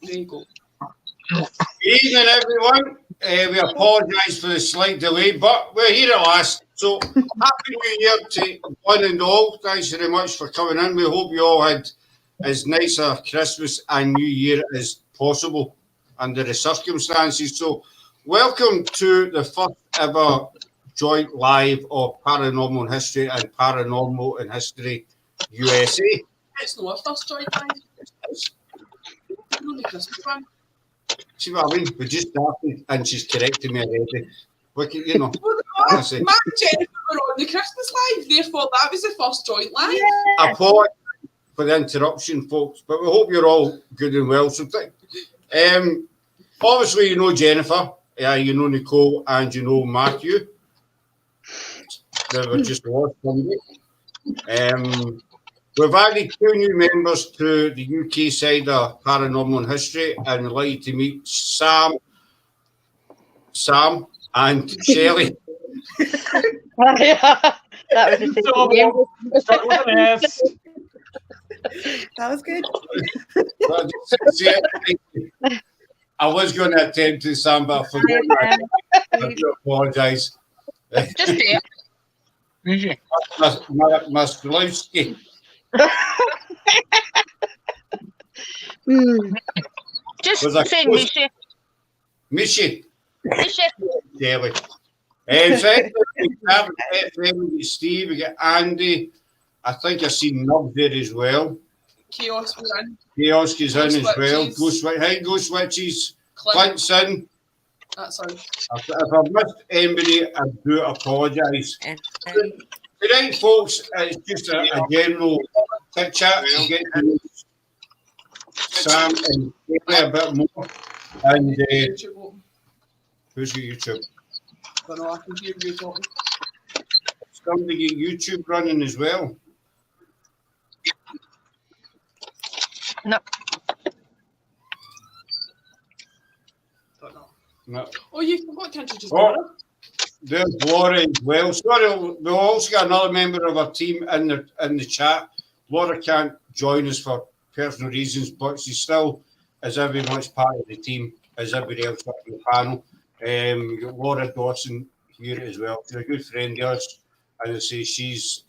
There you go. Good evening, everyone. We apologise for the slight delay, but we're here at last. So, Happy New Year to one and all. Thanks very much for coming in. We hope you all had as nice a Christmas and New Year as possible under the circumstances. So, welcome to the first ever joint live of Paranormal in History and Paranormal in History USA. It's not our first joint live. Only Christmas one. See what I mean? We just started and she's correcting me already. Look at, you know. Matt and Jennifer were on the Christmas live, therefore that was the first joint live. I apologize for the interruption, folks, but we hope you're all good and well. So, obviously, you know Jennifer, you know Nicole, and you know Matthew. They were just lost Sunday. We've added 2 new members to the UK side of Paranormal in History, and we'd like to meet Sam, and Shelley. That was That was good. I was going to attempt to, Sam, but I forgot. I do apologise. Just do it. Maslowski. Just say Mishi. Mishi. Yeah, we. Steve, we got Andy. I think I've seen Nub there as well. Chaos was in. Chaos is in as well. Witches. Ghost Witches. Clint's in. That's all. If I've missed anybody, I do apologise. Right, folks, it's just a general quick chat. We'll get to Sam and Kelly a bit more. And who's your YouTube? I don't know, I can hear you talking. Somebody get YouTube running as well. No. Don't know. No. Oh, you forgot to introduce Laura. There's Laura as well. Sorry, we've also got another member of our team in the chat. Laura can't join us for personal reasons, but she still is very much part of the team as everybody else on the panel. We've got Laura Dawson here as well. She's a good friend of ours. As I say, she's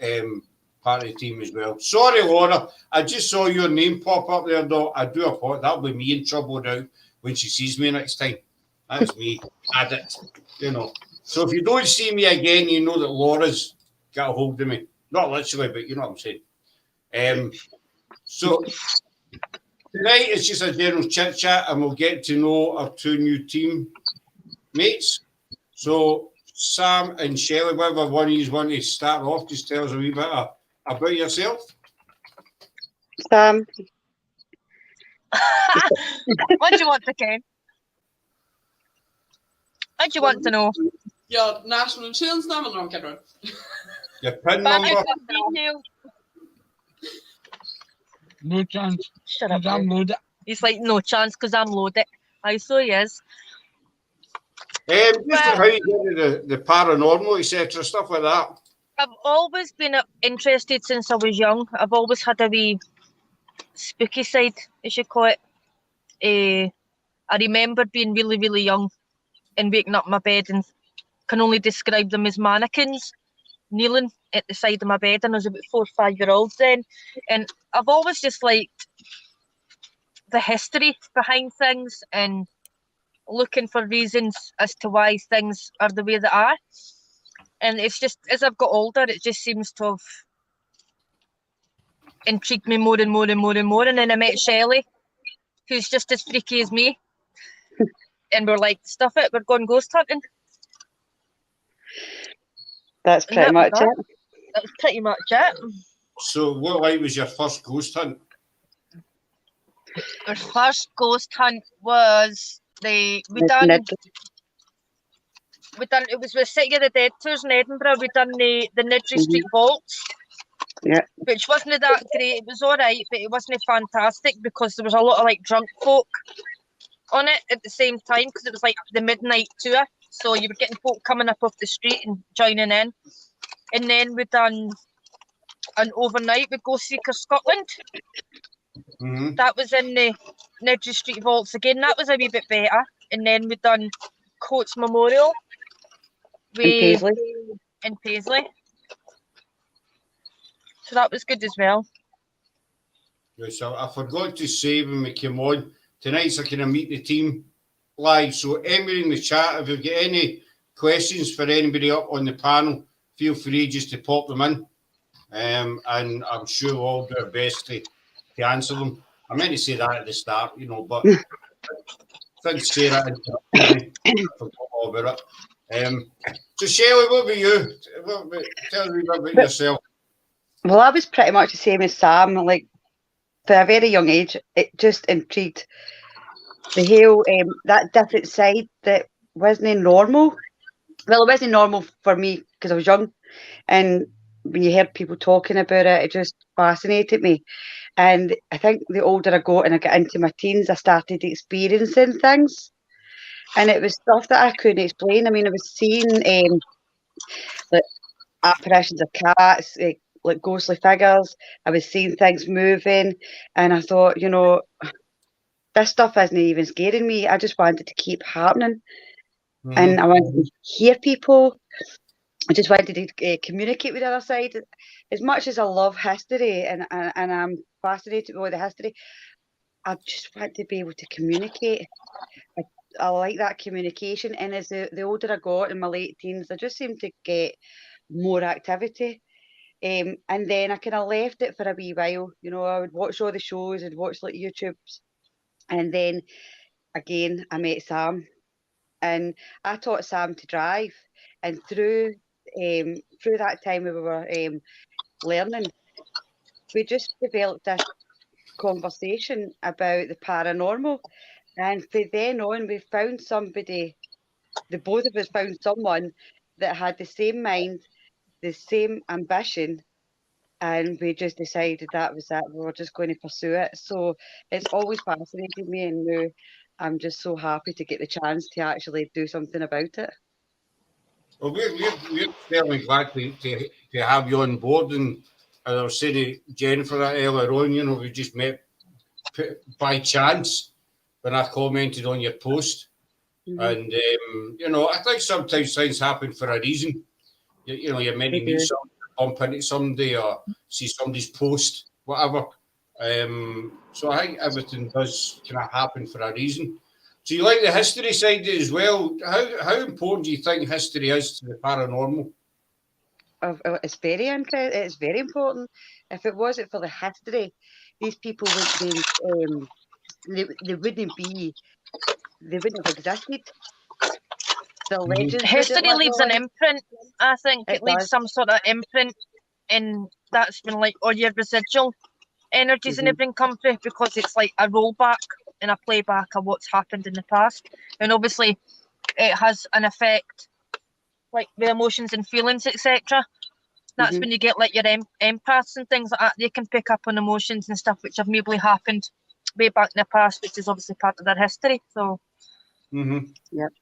part of the team as well. Sorry, Laura. I just saw your name pop up there, though. I do apologize. That'll be me in trouble now when she sees me next time. That's me. Add it. You know. So if you don't see me again, you know that Laura's got a hold of me. Not literally, but you know what I'm saying. So tonight it's just a general chit chat, and we'll get to know our 2 new team mates. So Sam and Shelley, whatever one of you want to start off, just tell us a wee bit about yourself. Sam. What do you want to Ken? What do you want to know? Your national insurance number? No, I'm kidding. Your PIN number? No chance. Shut up. I'm loaded. He's like, no chance because I'm loaded. I so he is. Just how you get into the paranormal, etc., stuff like that. I've always been interested since I was young. I've always had a wee spooky side, as you call it. I remember being really, really young and waking up in my bed and can only describe them as mannequins kneeling at the side of my bed, and I was about 4 or 5 year olds then. And I've always just liked the history behind things and looking for reasons as to why things are the way they are. And it's just, as I've got older, it just seems to have intrigued me more and more and more and more. And then I met Shelley, who's just as freaky as me. And we're like, stuff it, we're going ghost hunting. That's pretty much it. That was pretty much it. So what like was your first ghost hunt? Our first ghost hunt was it was with City of the Dead tours in Edinburgh. We done the Nidri Street Vaults. Yeah. Which wasn't that great. It was alright, but it wasn't fantastic because there was a lot of like drunk folk on it at the same time because it was like the midnight tour. So you were getting folk coming up off the street and joining in. And then we done an overnight with Ghost Seeker Scotland. Mm-hmm. That was in the Nedry Street Vaults again. That was a wee bit better. And then we done Coates Memorial In Paisley. in Paisley. So that was good as well. Right, so I forgot to say when we came on, tonight's I kind of meet the team live. So anybody in the chat, if you've got any questions for anybody up on the panel, feel free just to pop them in. And I'm sure we'll all do our best to answer them. I meant to say that at the start, but since Sarah interrupted me, I forgot all about it. So Shelley, what about you? Tell me about yourself. Well, I was pretty much the same as Sam. Like, for a very young age, it just intrigued the whole that different side that wasn't normal. Well, it wasn't normal for me because I was young, and when you heard people talking about it, it just fascinated me. And I think the older I got and I got into my teens, I started experiencing things, and it was stuff that I couldn't explain. I mean, I was seeing like apparitions of cats, like ghostly figures. I was seeing things moving, and I thought, this stuff isn't even scaring me. I just wanted to keep happening, and I wanted to hear people. I just wanted to communicate with the other side. As much as I love history and I'm fascinated with the history, I just want to be able to communicate. I like that communication, and as the older I got in my late teens, I just seemed to get more activity. And then I kind of left it for a wee while. I would watch all the shows, I'd watch like YouTubes, and then again I met Sam, and I taught Sam to drive, and through that time we were learning, we just developed this conversation about the paranormal, and from then on we found somebody. The both of us found someone that had the same mind, the same ambition, and we just decided that was it. We were just going to pursue it. So it's always fascinated me, and now I'm just so happy to get the chance to actually do something about it. Well, we're certainly glad to have you on board. And as I was saying to Jennifer earlier on, we just met by chance when I commented on your post. And, I think sometimes things happen for a reason. You're meant to meet somebody, bump into somebody, or see somebody's post, whatever. So I think everything does kind of happen for a reason. So you like the history side as well. How important do you think history is to the paranormal? It's very it's very important. If it wasn't for the history, these people wouldn't they wouldn't have existed. The legends History leaves an on. imprint. I think it leaves some sort of imprint, and that's when like all your residual energies and everything come through, because it's like a rollback and a playback of what's happened in the past. And obviously it has an effect, like the emotions and feelings, etc. That's when you get like your empaths and things like that. They can pick up on emotions and stuff which have maybe happened way back in the past, which is obviously part of their history. So Yep.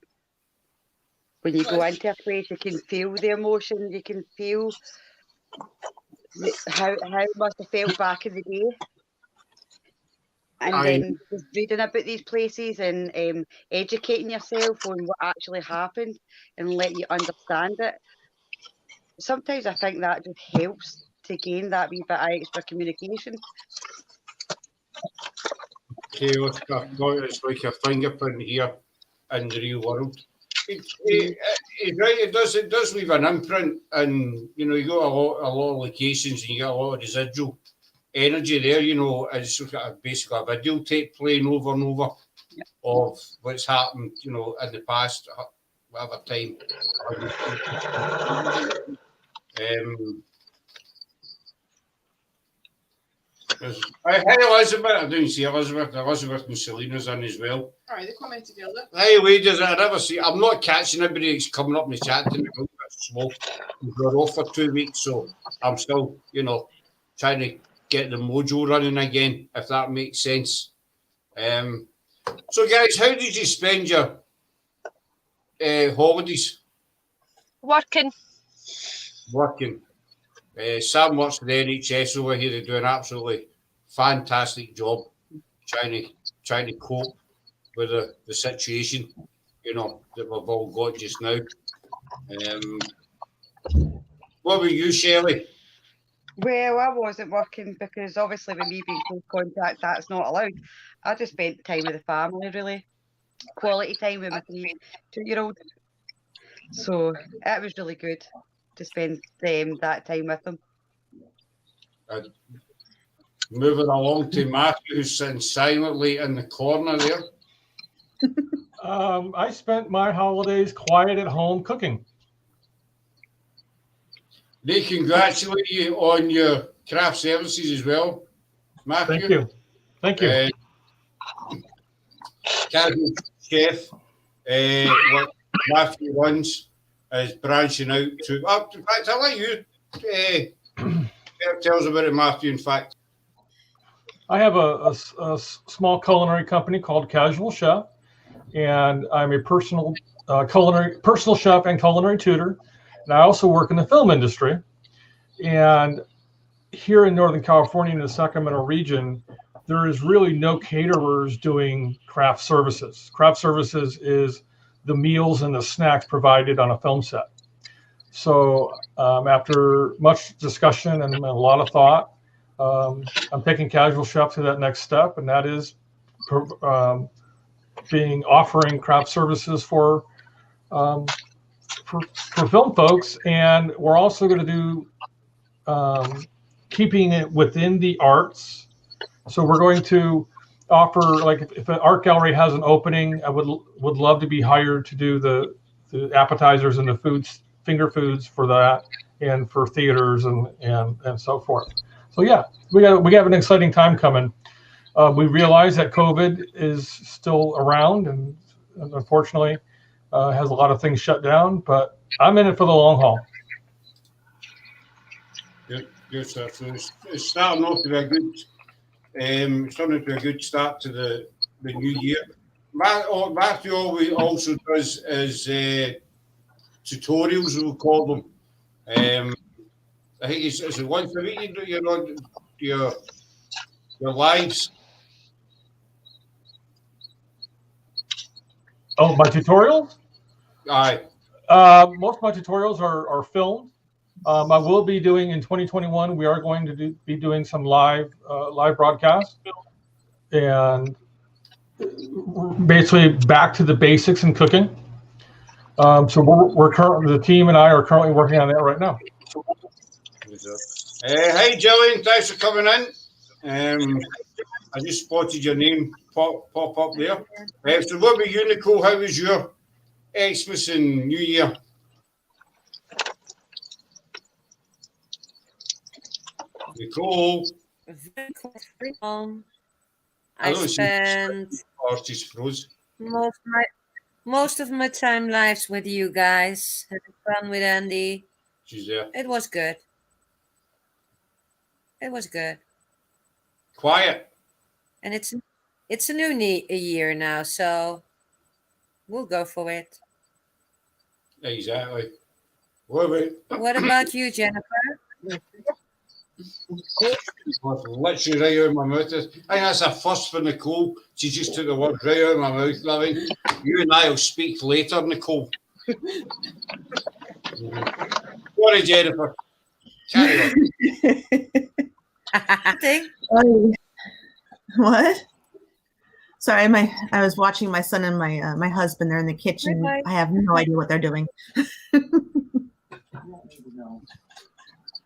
When you go into a place, you can feel the emotion. You can feel how it must have felt back in the day. And then just reading about these places and educating yourself on what actually happened and letting you understand it. Sometimes I think that just helps to gain that wee bit of extra communication. Okay, Oscar, it's like a fingerprint here in the real world. It's right. It does leave an imprint, and you got a lot of locations, and you get a lot of residual energy there. It's basically a videotape playing over and over of what's happened. In the past, whatever time. Hi Elizabeth, I didn't see Elizabeth. Elizabeth and Selena's in as well. Alright, they commented earlier. Hi ladies, I never see. I'm not catching everybody that's coming up in the chat tonight. I'm a bit slow. We're off for 2 weeks, so I'm still, trying to get the mojo running again, if that makes sense. So guys, how did you spend your holidays? working. Sam works for the NHS over here. They do an absolutely fantastic job trying trying to cope with the situation, you know, that we've all got just now. What about you, Shelley? Well, I wasn't working because obviously with me being close contact, that's not allowed. I just spent time with the family, really. Quality time with my 2-year-old. So it was really good to spend that time with them. Moving along to Matthew, who's sitting silently in the corner there. I spent my holidays quiet at home cooking. They congratulate you on your craft services as well, Matthew. Thank you. Thank you. Casual chef, what Matthew runs is branching out to. In fact, I'll let you tell us about it, Matthew. In fact, I have a small culinary company called Casual Chef, and I'm a personal chef and culinary tutor. And I also work in the film industry. And here in Northern California, in the Sacramento region, there is really no caterers doing craft services. Craft services is the meals and the snacks provided on a film set. So after much discussion and a lot of thought, I'm taking Casual Chef to that next step, and that is offering craft services for film folks. And we're also going to do keeping it within the arts. So we're going to offer, like, if an art gallery has an opening, I would love to be hired to do the appetizers and the foods, finger foods for that, and for theaters and so forth. So yeah, we have an exciting time coming. We realize that COVID is still around, and unfortunately has a lot of things shut down, but I'm in it for the long haul. good stuff. So it's starting off to be a good start to the new year. Matthew also does is tutorials, we'll call them. I think it's once a week you do your lives. Oh, my tutorials? Aye. Most of my tutorials are filmed. I will be doing in 2021. We are going to be doing some live broadcasts, and basically back to the basics in cooking. So we're currently, the team and I are currently working on that right now. Hey, Jillian, thanks for coming in. I just spotted your name pop up there. So what about you, Nicole? How was your Xmas and New Year? Nicole. I spent most of my time lives with you guys, having fun with Andy. She's there. It was good. It was good. Quiet. And it's a new year now, so we'll go for it. Exactly. What about you, Jennifer? Literally right out of my mouth. I think that's a first for Nicole. She just took the words right out of my mouth. I mean, you and I will speak later, Nicole. Sorry, Jennifer. Carry on. What? Sorry, I was watching my son and my husband. They're in the kitchen. I have no idea what they're doing.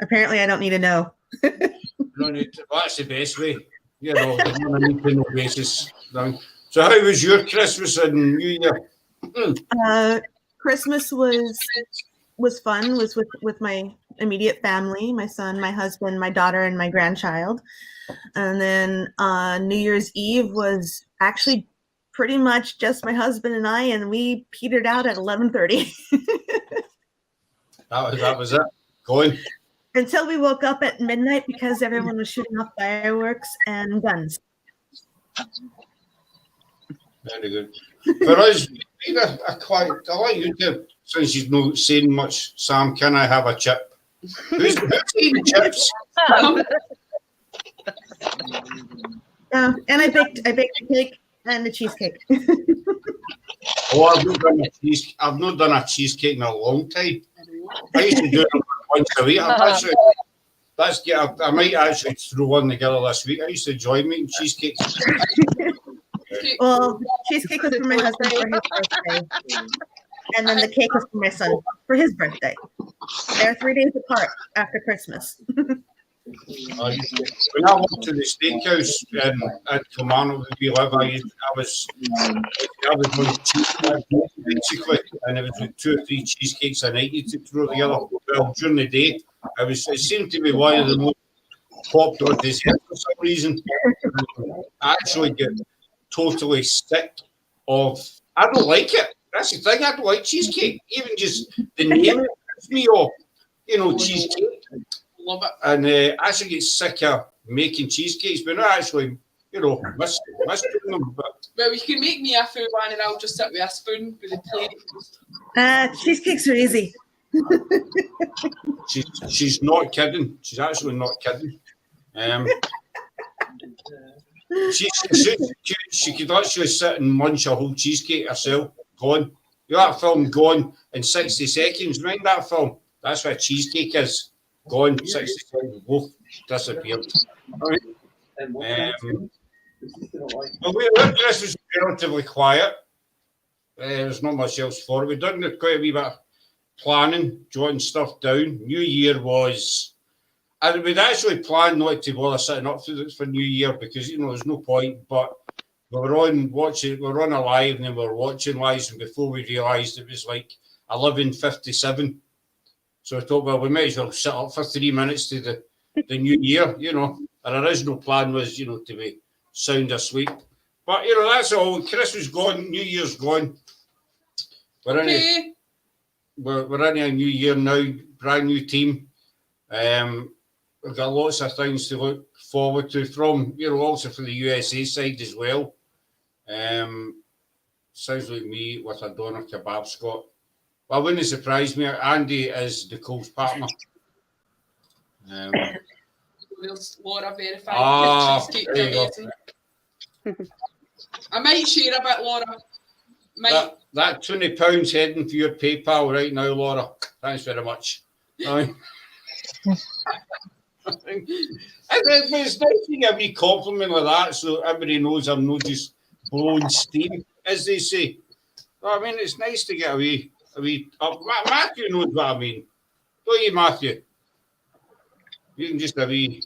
Apparently, I don't need to know. That's the best way. You know, on a need-to-know basis. So, how was your Christmas and New Year? Christmas was fun. Was with my immediate family, my son, my husband, my daughter, and my grandchild. And then New Year's Eve was actually pretty much just my husband and I, and we petered out at 11:30. That was it. Going. Until we woke up at midnight because everyone was shooting off fireworks and guns. Very good. For us, I like you to, since you've not saying much, Sam, can I have a chip? Who's eating chips? And I baked a cake. And the cheesecake. Oh, I've not done a cheesecake in a long time. I used to do it once a week. I might actually throw one together this week. I used to enjoy making cheesecakes. Well, the cheesecake was for my husband for his birthday. And then the cake was for my son for his birthday. They're 3 days apart after Christmas. When I went to the steakhouse at Kilmarnock where we live, I was on cheesecake basically, and it was with 2 or 3 cheesecakes a night you to throw together. Well, during the day, it seemed to be one of the most popular desserts for some reason. I actually get totally sick of. I don't like it. That's the thing. I don't like cheesecake. Even just the name puts me off. Cheesecake. Love it. And I actually get sick of making cheesecakes, but not actually, miss doing them. But Well, you can make me a full one and I'll just sit with a spoon with a plate. Cheesecakes are easy. she's not kidding. She's actually not kidding. She could actually sit and munch a whole cheesecake herself. Gone. That film Gone in 60 seconds. Mind that film? That's what a cheesecake is. Gone 60 seconds. Woof, disappeared. This was relatively quiet. There's not much else for it. We've done quite a wee bit of planning, jotting stuff down. New Year was. And we'd actually planned not to bother setting up for New Year because there's no point. But we were on a live and then we were watching lives, and before we realised it was like 11:57. So I thought, well, we might as well sit up for 3 minutes to the New Year, Our original plan was, to be sound asleep. But that's all. Christmas gone, New Year's gone. We're in a new year now, brand new team. We've got lots of things to look forward to from, also for the USA side as well. Sounds like me with a doner kebab, Scott. Well, wouldn't surprise me. Andy is Nicole's partner. There's Laura verified. Cheesecake amazing. I might share a bit, Laura. That £20 heading for your PayPal right now, Laura. Thanks very much. It's nice to get a wee compliment like that, so everybody knows I'm not just blowing steam, as they say. It's nice to get a wee. Matthew knows what I mean. Don't you, Matthew? You can just a wee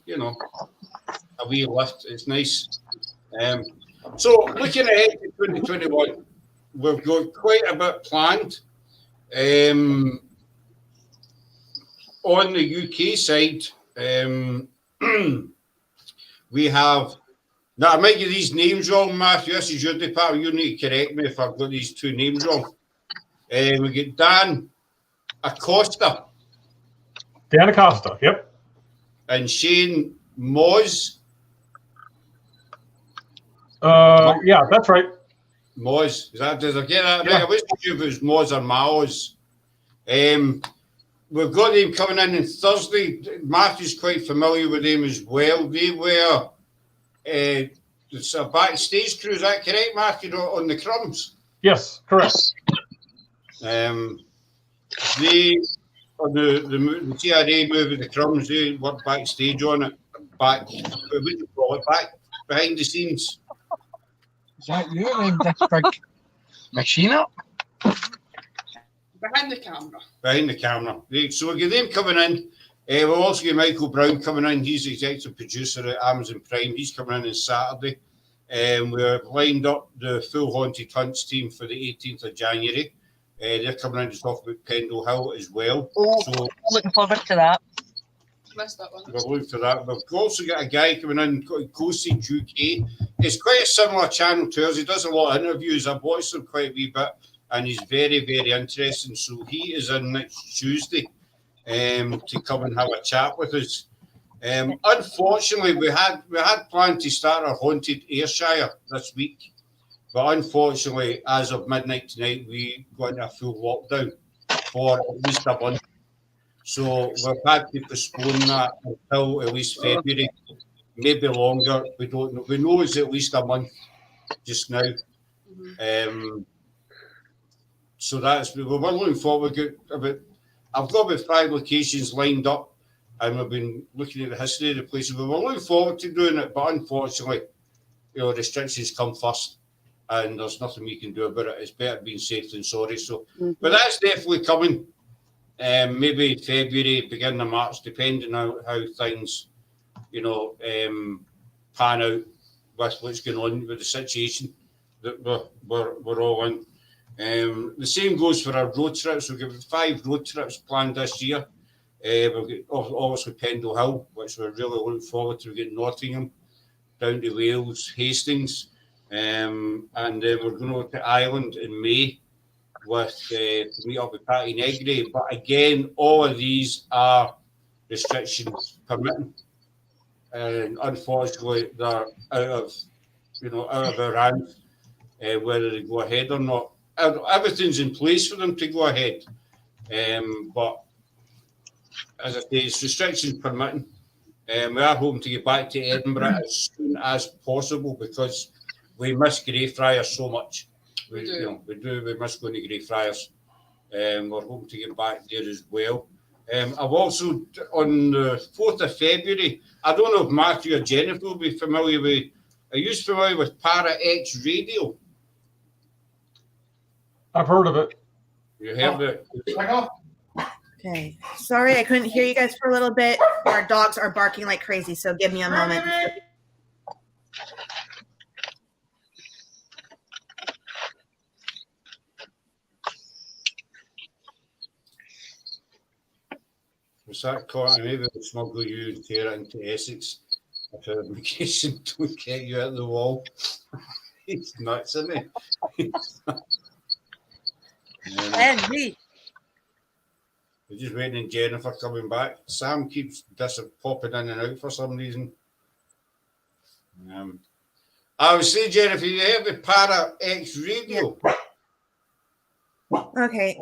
lift. It's nice. So looking ahead to 2021, we've got quite a bit planned. On the UK side, we have. Now I might get these names wrong, Matthew. This is your department. You need to correct me if I've got these 2 names wrong. We get Dan Acosta. Dan Acosta, yep. And Shane Moz. Yeah, that's right. Moz. Did I get that right? Yeah. I wasn't sure if it was Moz or Maoz. We've got them coming in on Thursday. Matthew's quite familiar with them as well. They were it's a backstage crew, is that correct, Matthew, on the Crumbs? Yes, correct. They on the TRA movie The Crumbs, they worked backstage on it, back behind the scenes. Is that you named this big machine up? Behind the camera. Behind the camera. So we get them coming in. We'll also get Michael Brown coming in. He's the executive producer at Amazon Prime. He's coming in on Saturday. We're lined up the full Haunted Hunts team for the 18th of January. They're coming in to talk about Pendle Hill as well. So Looking forward to that. Missed that one. we'll look for that. We've also got a guy coming in called Coasting UK. It's quite a similar channel to us. He does a lot of interviews. I've watched him quite a wee bit, and he's very, very interesting. So he is in next Tuesday to come and have a chat with us. Unfortunately, we had planned to start our Haunted Ayrshire this week, but unfortunately, as of midnight tonight, we got into a full lockdown for at least a month. So we've had to postpone that until at least February, maybe longer. We don't know. We know it's at least a month just now. So we were looking forward. I've got about 5 locations lined up, and we've been looking at the history of the places. We were looking forward to doing it, but unfortunately, restrictions come first, and there's nothing we can do about it. It's better being safe than sorry. So, but that's definitely coming. Maybe February, beginning of March, depending on how things, pan out with what's going on with the situation that we're all in. The same goes for our road trips. We've got 5 road trips planned this year. We've got obviously Pendle Hill, which we're really looking forward to. We've got Nottingham, down to Wales, Hastings, and then we're going to go to Ireland in May to meet up with Patty Negri. But again, all of these are restrictions permitting, and unfortunately, they're out of our hands, whether they go ahead or not. Everything's in place for them to go ahead, but as I say, it's restrictions permitting. We are hoping to get back to Edinburgh as soon as possible because we miss Greyfriars so much. We miss going to Greyfriars. We're hoping to get back there as well. I've also, on the 4th of February, I don't know if Matthew or Jennifer will be familiar with, are you familiar with Para X Radio? I've heard of it. You heard it? Okay. Sorry, I couldn't hear you guys for a little bit. Our dogs are barking like crazy, so give me a moment. Was that caught? Maybe we'll smuggle you and tear it into Essex if our vacation don't get you out of the wall. He's nuts, isn't he? And me. We're just waiting on Jennifer coming back. Sam keeps popping in and out for some reason. I would say, Jennifer, you have the Para X Radio. Okay,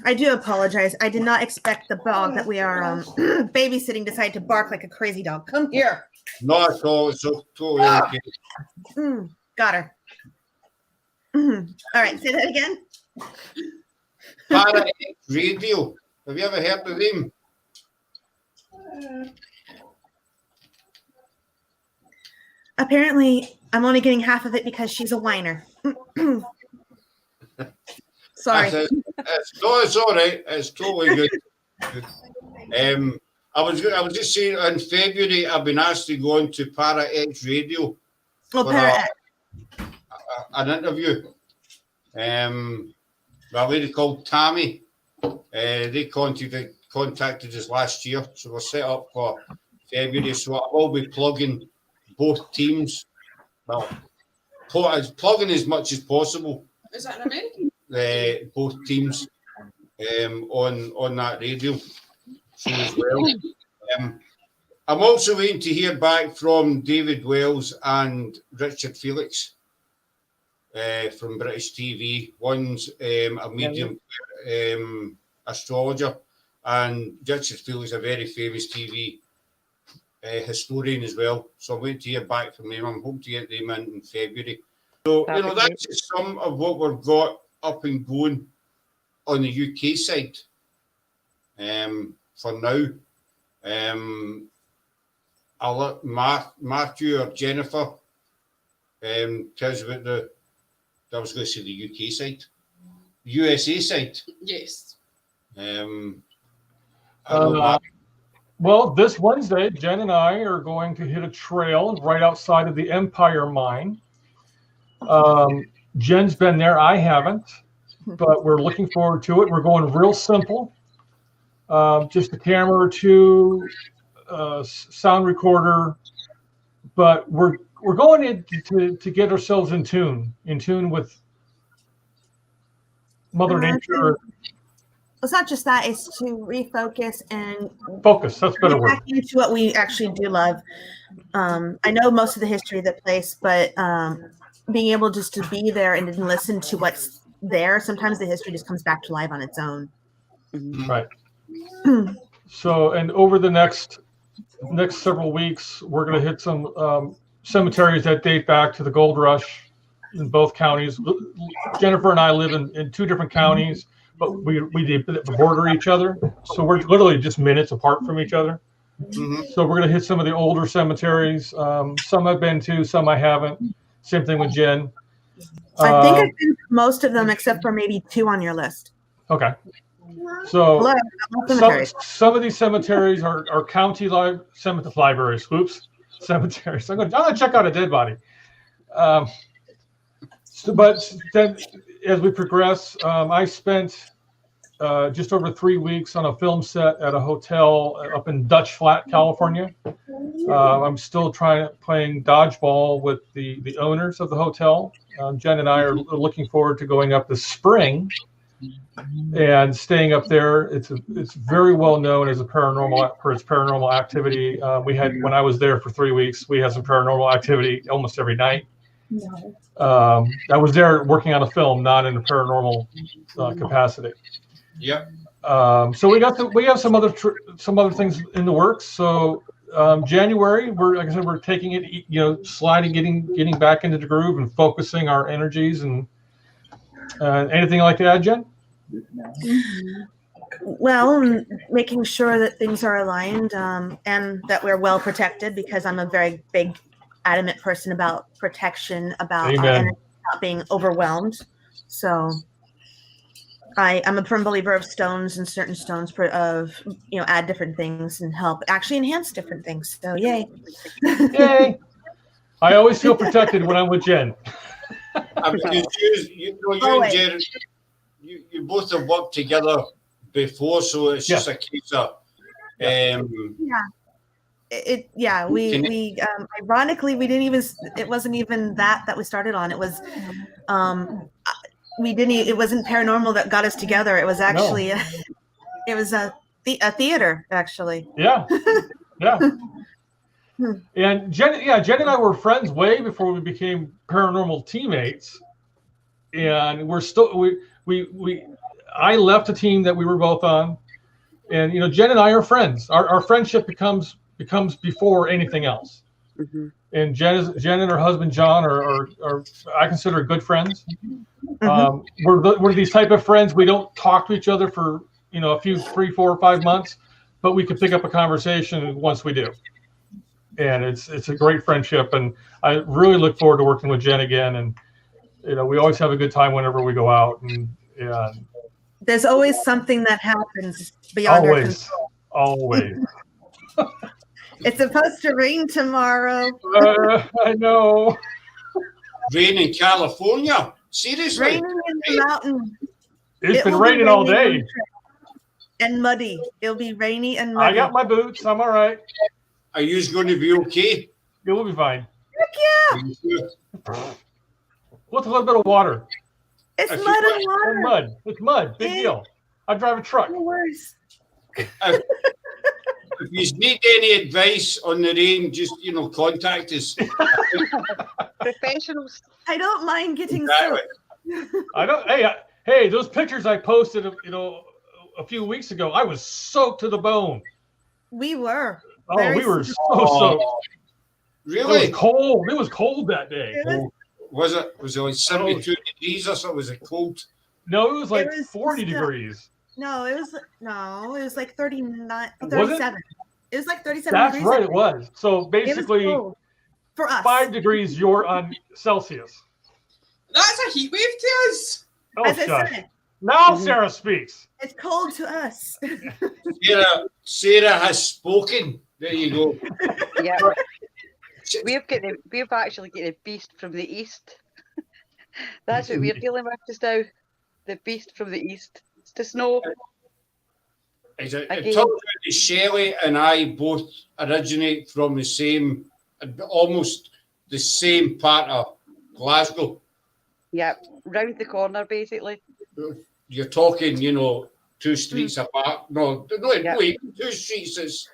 I do apologize. I did not expect the dog that we are babysitting decide to bark like a crazy dog. Come here. Not at all. It's totally okay. Got her. All right, say that again. Para X Radio. Have you ever heard of them? Apparently, I'm only getting half of it because she's a whiner. Sorry. It's all right. It's totally good. I was just saying, in February, I've been asked to go on to Para X Radio for an interview. A lady called Tammy. They contacted us last year, so we're set up for February. So I will be plugging both teams. Well, plugging as much as possible. Is that in American? Both teams on that radio show as well. I'm also waiting to hear back from David Wells and Richard Felix from British TV. One's a medium astrologer, and Richard Felix, a very famous TV historian as well. So I'm waiting to hear back from them. I'm hoping to get them in February. So, that's just some of what we've got up and going on the UK side for now. I'll let Matthew or Jennifer tell us about I was going to say the UK side. USA side. Yes. Well, this Wednesday, Jen and I are going to hit a trail right outside of the Empire Mine. Jen's been there. I haven't, but we're looking forward to it. We're going real simple. Just a camera or two, sound recorder, but we're going in to get ourselves in tune with Mother Nature. It's not just that; it's to refocus and focus. That's a better word. Back into what we actually do love. I know most of the history of the place, but being able just to be there and then listen to what's there, sometimes the history just comes back to life on its own. Right. So, and over the next several weeks, we're going to hit some cemeteries that date back to the gold rush in both counties. Jennifer and I live in two different counties, but we border each other, so we're literally just minutes apart from each other. Mhm. So we're gonna hit some of the older cemeteries. Some I've been to, some I haven't. Same thing with Jen. I think I've been to most of them except for maybe 2 on your list. Okay. So Hello, cemeteries. some of these cemeteries are county libraries. Oops, cemeteries. I'm gonna check out a dead body. But then, as we progress, I spent just over 3 weeks on a film set at a hotel up in Dutch Flat, California. I'm still playing dodgeball with the owners of the hotel. Jen and I are looking forward to going up this spring and staying up there. It's very well known as for its paranormal activity. When I was there for 3 weeks, we had some paranormal activity almost every night. I was there working on a film, not in a paranormal capacity. Yep. So we have some other things in the works. So January, we're taking it, sliding, getting back into the groove and focusing our energies. And anything like to add, Jen? Well, making sure that things are aligned and that we're well protected, because I'm a very big, adamant person about protection, about our energy not being overwhelmed. So I'm a firm believer of stones, and certain stones add different things and help actually enhance different things. So yay. Yay. I always feel protected when I'm with Jen. You both have worked together before, so it's just a case of we ironically it wasn't even that we started on. It was it wasn't paranormal that got us together. It was actually it was a theater, actually. Yeah. And Jen and I were friends way before we became paranormal teammates. And we're still I left a team that we were both on, and Jen and I are friends. Our friendship becomes before anything else. Mm-hmm. And Jen and her husband John are I consider good friends. Mm-hmm. We're these type of friends. We don't talk to each other for a few 3, 4, 5 months, but we can pick up a conversation once we do. And it's a great friendship, and I really look forward to working with Jen again. And we always have a good time whenever we go out, and there's always something that happens beyond our control. Always. It's supposed to rain tomorrow. I know. Rain in California? Seriously? Raining in the mountain. It's been raining all day. And muddy. It'll be rainy and muddy. I got my boots. I'm all right. Are you going to be okay? It will be fine. Heck yeah. What's a little bit of water? It's mud and water. It's mud. It's mud. Big deal. I drive a truck. No worries. If you need any advice on the rain, just contact us. Professionals. I don't mind getting soaked. I don't. Hey, those pictures I posted, a few weeks ago, I was soaked to the bone. We were. We were so soaked. Really? It was cold. It was cold that day. Was it? Was it like 72 degrees or something? Was it cold? No, it was like 40 degrees. No, it was like 39, 37. It was like 37 That's degrees. Right, it was. So basically, for us, 5 degrees you're on Celsius. That's a heat wave to us. Oh, as I said. Now Sarah speaks. It's cold to us. Sarah has spoken. There you go. Yeah. We've actually got a beast from the east. That's what we're dealing with just now. The beast from the east. It's the snow. It turns out that Shelley and I both originate from almost the same part of Glasgow. Yeah, round the corner, basically. You're talking, 2 streets apart. No, wait, 2 streets is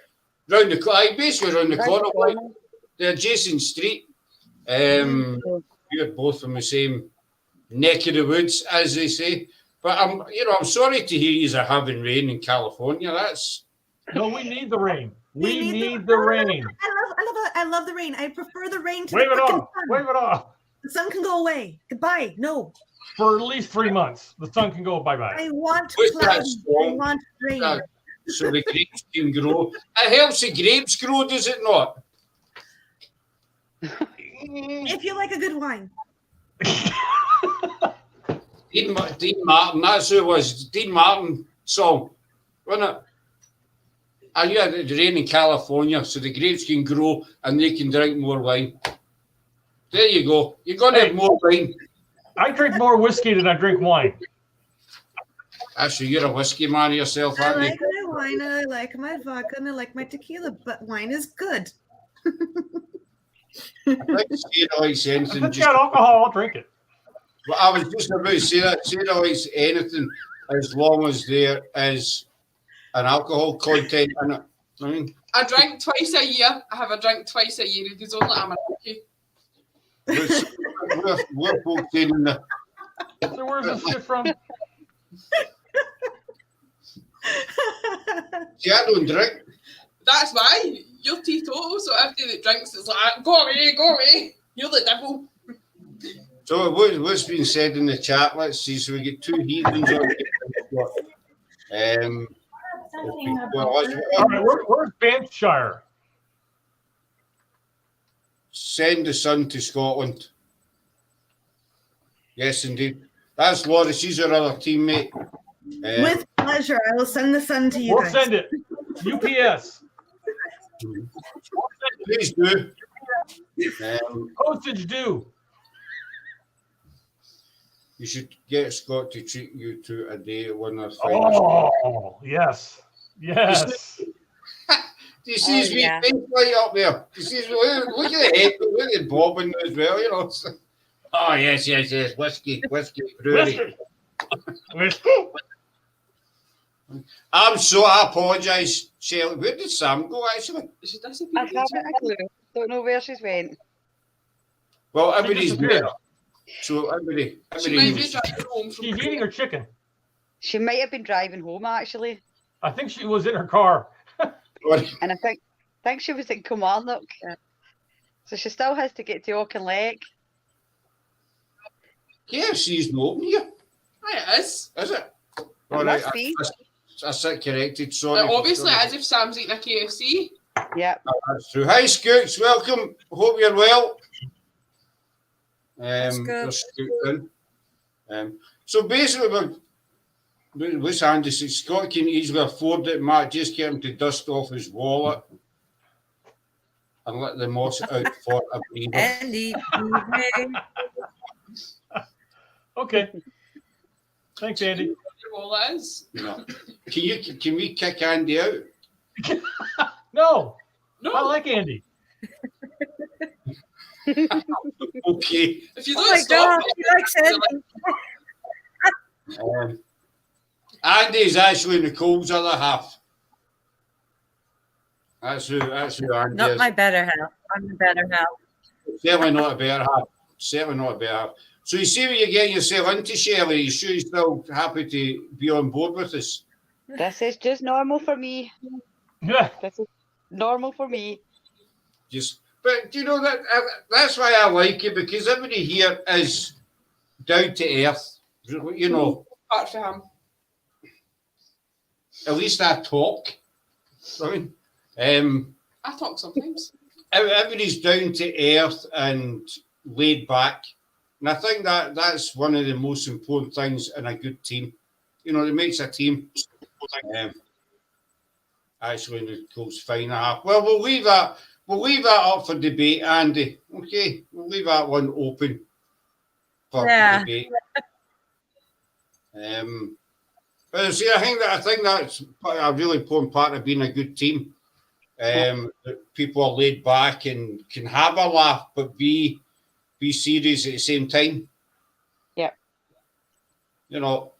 round the corner. Basically round the corner. Like the adjacent street. We're both from the same neck of the woods, as they say. But I'm sorry to hear you are having rain in California. No, we need the rain. We need the rain. I love the rain. I prefer the rain to Wave the it off. sun. Wave it off. The sun can go away. Goodbye. No. For at least 3 months. The sun can go bye-bye. I want What's that clouds. I song? want rain. So the grapes can grow. It helps the grapes grow, does it not? If you like a good wine. Dean Martin, that's who it was. Dean Martin song, wasn't it? And you had it rain in California, so the grapes can grow and they can drink more wine. There you go. You're going to have more wine. I drink more whiskey than I drink wine. Actually, you're a whiskey man yourself, I aren't you? like my wine and I like my vodka and I like my tequila, but wine is good. I think Sarah likes If anything. it's got alcohol, I'll drink it. Well, I was just about to say that. Sarah likes anything as long as there is an alcohol content in it. I mean, I drink twice a year. I have a drink twice a year. It is only I'm a rookie. we're both saying in the. So where's this shit from? See, I don't drink. That's why you're teetotal. So everybody that drinks is like, go away, go away. You're the devil. So what's been said in the chat? Let's see. So we get two heathens on. All right, where's Banffshire? Send the son to Scotland. Yes, indeed. That's Laura. She's our other teammate. With pleasure. I will send the sun to you We'll guys. send it. UPS. Please do. Postage due. You should get Scott to treat you to a day at one of the Oh, yes. Yes. Do you see his wee yeah. face right up there? Do you see his, look at the head, look at the bobbing as well, you know. Oh, yes. Whiskey, brewery. Whiskey. I apologise, Shelley. Where did Sam go, actually? She I disappeared. haven't a clue. Don't know where she's went. Well, everybody's disappeared. there. So everybody She might be knows. driving home from. She's eating her chicken. She might have been driving home actually, I think she was in her car. and I think she was in Kilmarnock. So she still has to get to Auchinleck. KFC's not open here, Hi, it is. is it? It must be. I said corrected, sorry. Obviously, as if Sam's eating a KFC. Yep. That's true. Hi, Scoots. Welcome. Hope you're well. Scoot. There's Scoot in. So basically, what's Andy said, Scott can easily afford it. Matt, just get him to dust off his wallet and let the moss out for a breather. Andy. Okay. Thanks, Andy. Well, that is. No. Can we kick Andy out? No, No. I like Andy. Okay. If you Oh don't my stop God, it, he likes Andy. Andy's actually Nicole's other half. That's who Andy Not is. my better half. I'm the better half. Certainly not a better half. Certainly not a better half. So you see what you're getting yourself into, Shelley. You sure you're still happy to be on board with us? This is just normal for me. Yeah. This is normal for me. But you know that's why I like it, because everybody here is down to earth. You know, apart from him. at least I talk. Right? I talk sometimes. Everybody's down to earth and laid back. And I think that's one of the most important things in a good team. You know, it makes a team. Actually, Nicole's fine. Well, we'll leave that up for debate, Andy. Okay, we'll leave that one open for debate. But see, I think that's a really important part of being a good team. That people are laid back and can have a laugh, but be serious at the same time. Yeah. You know,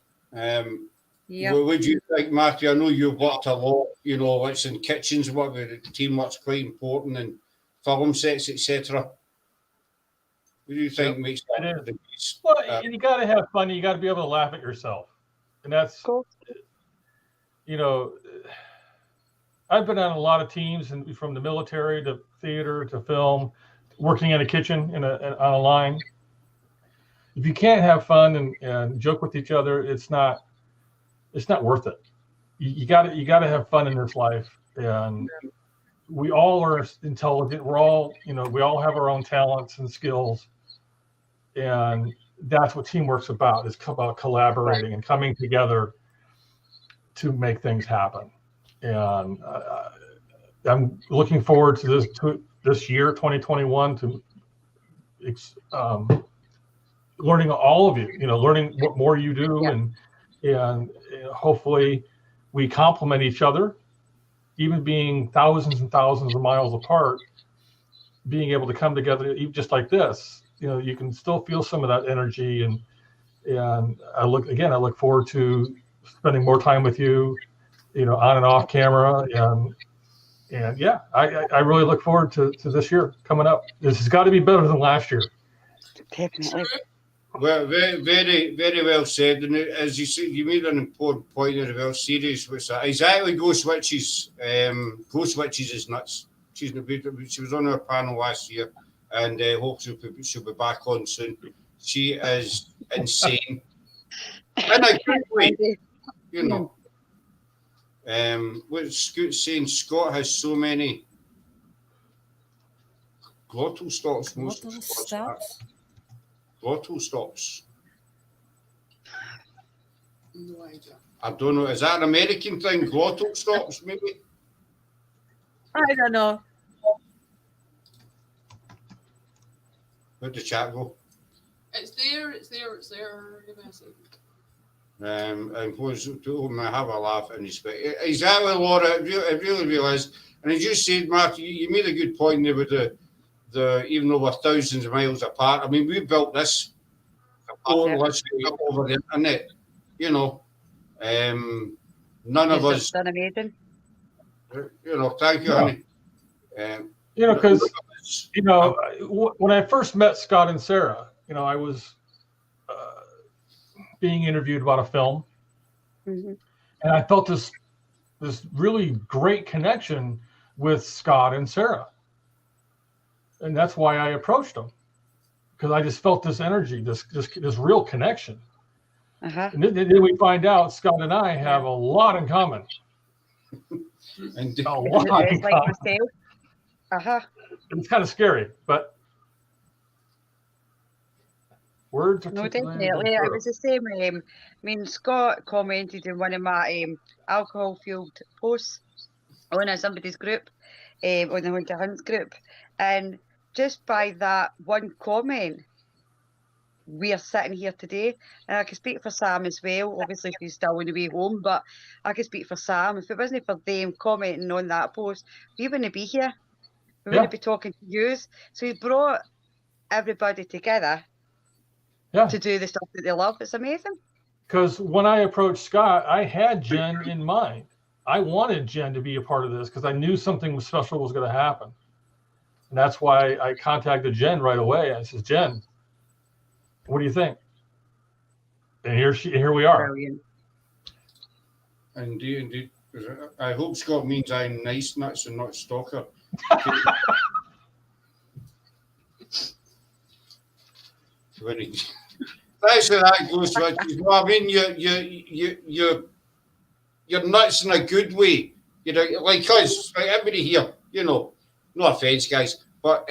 Yep. what would you think, Matthew? I know you've worked a lot, you know, it's in kitchens, what with the teamwork's quite important, and film sets, etc. What do you think makes that It is. the case? Well, you got to have fun. You got to be able to laugh at yourself. And that's, Cool. you know, I've been on a lot of teams, and from the military to theater to film, working in a kitchen on a line. if you can't have fun and joke with each other, it's not worth it. You got to have fun in this life, and we all are intelligent. We're all, we all have our own talents and skills, and that's what teamwork's about. It's about collaborating and coming together to make things happen. And I'm looking forward to this year, 2021, to learning all of you. Learning what more you do, and hopefully we complement each other, even being thousands and thousands of miles apart. Being able to come together, even just like this, you can still feel some of that energy, and I look forward to spending more time with you, on and off camera, and yeah, I really look forward to this year coming up. This has got to be better than last year. Definitely. Well, very, very, very well said. And as you said, you made an important point there about series, which exactly Ghost Witches. Ghost Witches is nuts. She was on our panel last year, and hopefully she'll be back on soon. She is insane in a good way, What's Scoot's saying? Scott has so many glottal stops. Glottal stops? Glottal stops. No idea. I don't know. Is that an American thing? Glottal stops, maybe? I don't know. Where'd the chat go? It's there. Give me a second. And was to him, I have a laugh in his face. Exactly, Laura. It really is. And as you said, Mark, you made a good point there with the even though we're thousands of miles apart. I mean, we built this literally over the internet. None of us. Done amazing. Thank you, honey. Because when I first met Scott and Sarah, I was being interviewed about a film, and I felt this really great connection with Scott and Sarah, and that's why I approached them, because I just felt this energy, this real connection. And then we find out Scott and I have a lot in common. And a lot in common. It's kind of scary, but words are no, definitely. It was the same. I mean, Scott commented in one of my alcohol-fueled posts on somebody's group, on the Hunter Hunts group, and just by that one comment, we are sitting here today. And I can speak for Sam as well. Obviously, she's still on the way home, but I can speak for Sam. If it wasn't for them commenting on that post, we wouldn't be here. We wouldn't be talking to you. So he brought everybody together to do the stuff that they love. It's amazing. Because when I approached Scott, I had Jen in mind. I wanted Jen to be a part of this because I knew something special was going to happen. And that's why I contacted Jen right away. I said, Jen, what do you think? And here we are. Brilliant. Indeed. I hope Scott means I'm nice nuts and not stalker. That's where that goes, Richard. No, I mean, you're nuts in a good way. Like us, like everybody here. No offense, guys, but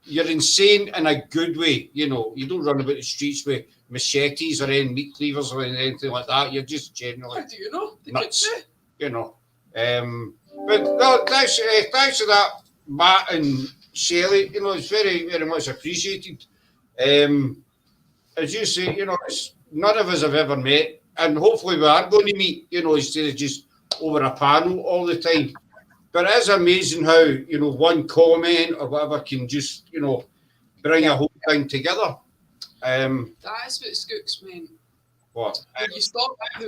you're insane in a good way. You don't run about the streets with machetes or any meat cleavers or anything like that. You're just generally How do you know? nuts. But no, thanks for that, Matt and Shelley. It's very, very much appreciated. As you say, none of us have ever met, and hopefully we are going to meet, instead of just over a panel all the time. But it is amazing how, one comment or whatever can just, bring a whole thing together. That's what Scooks meant. What? When you stop the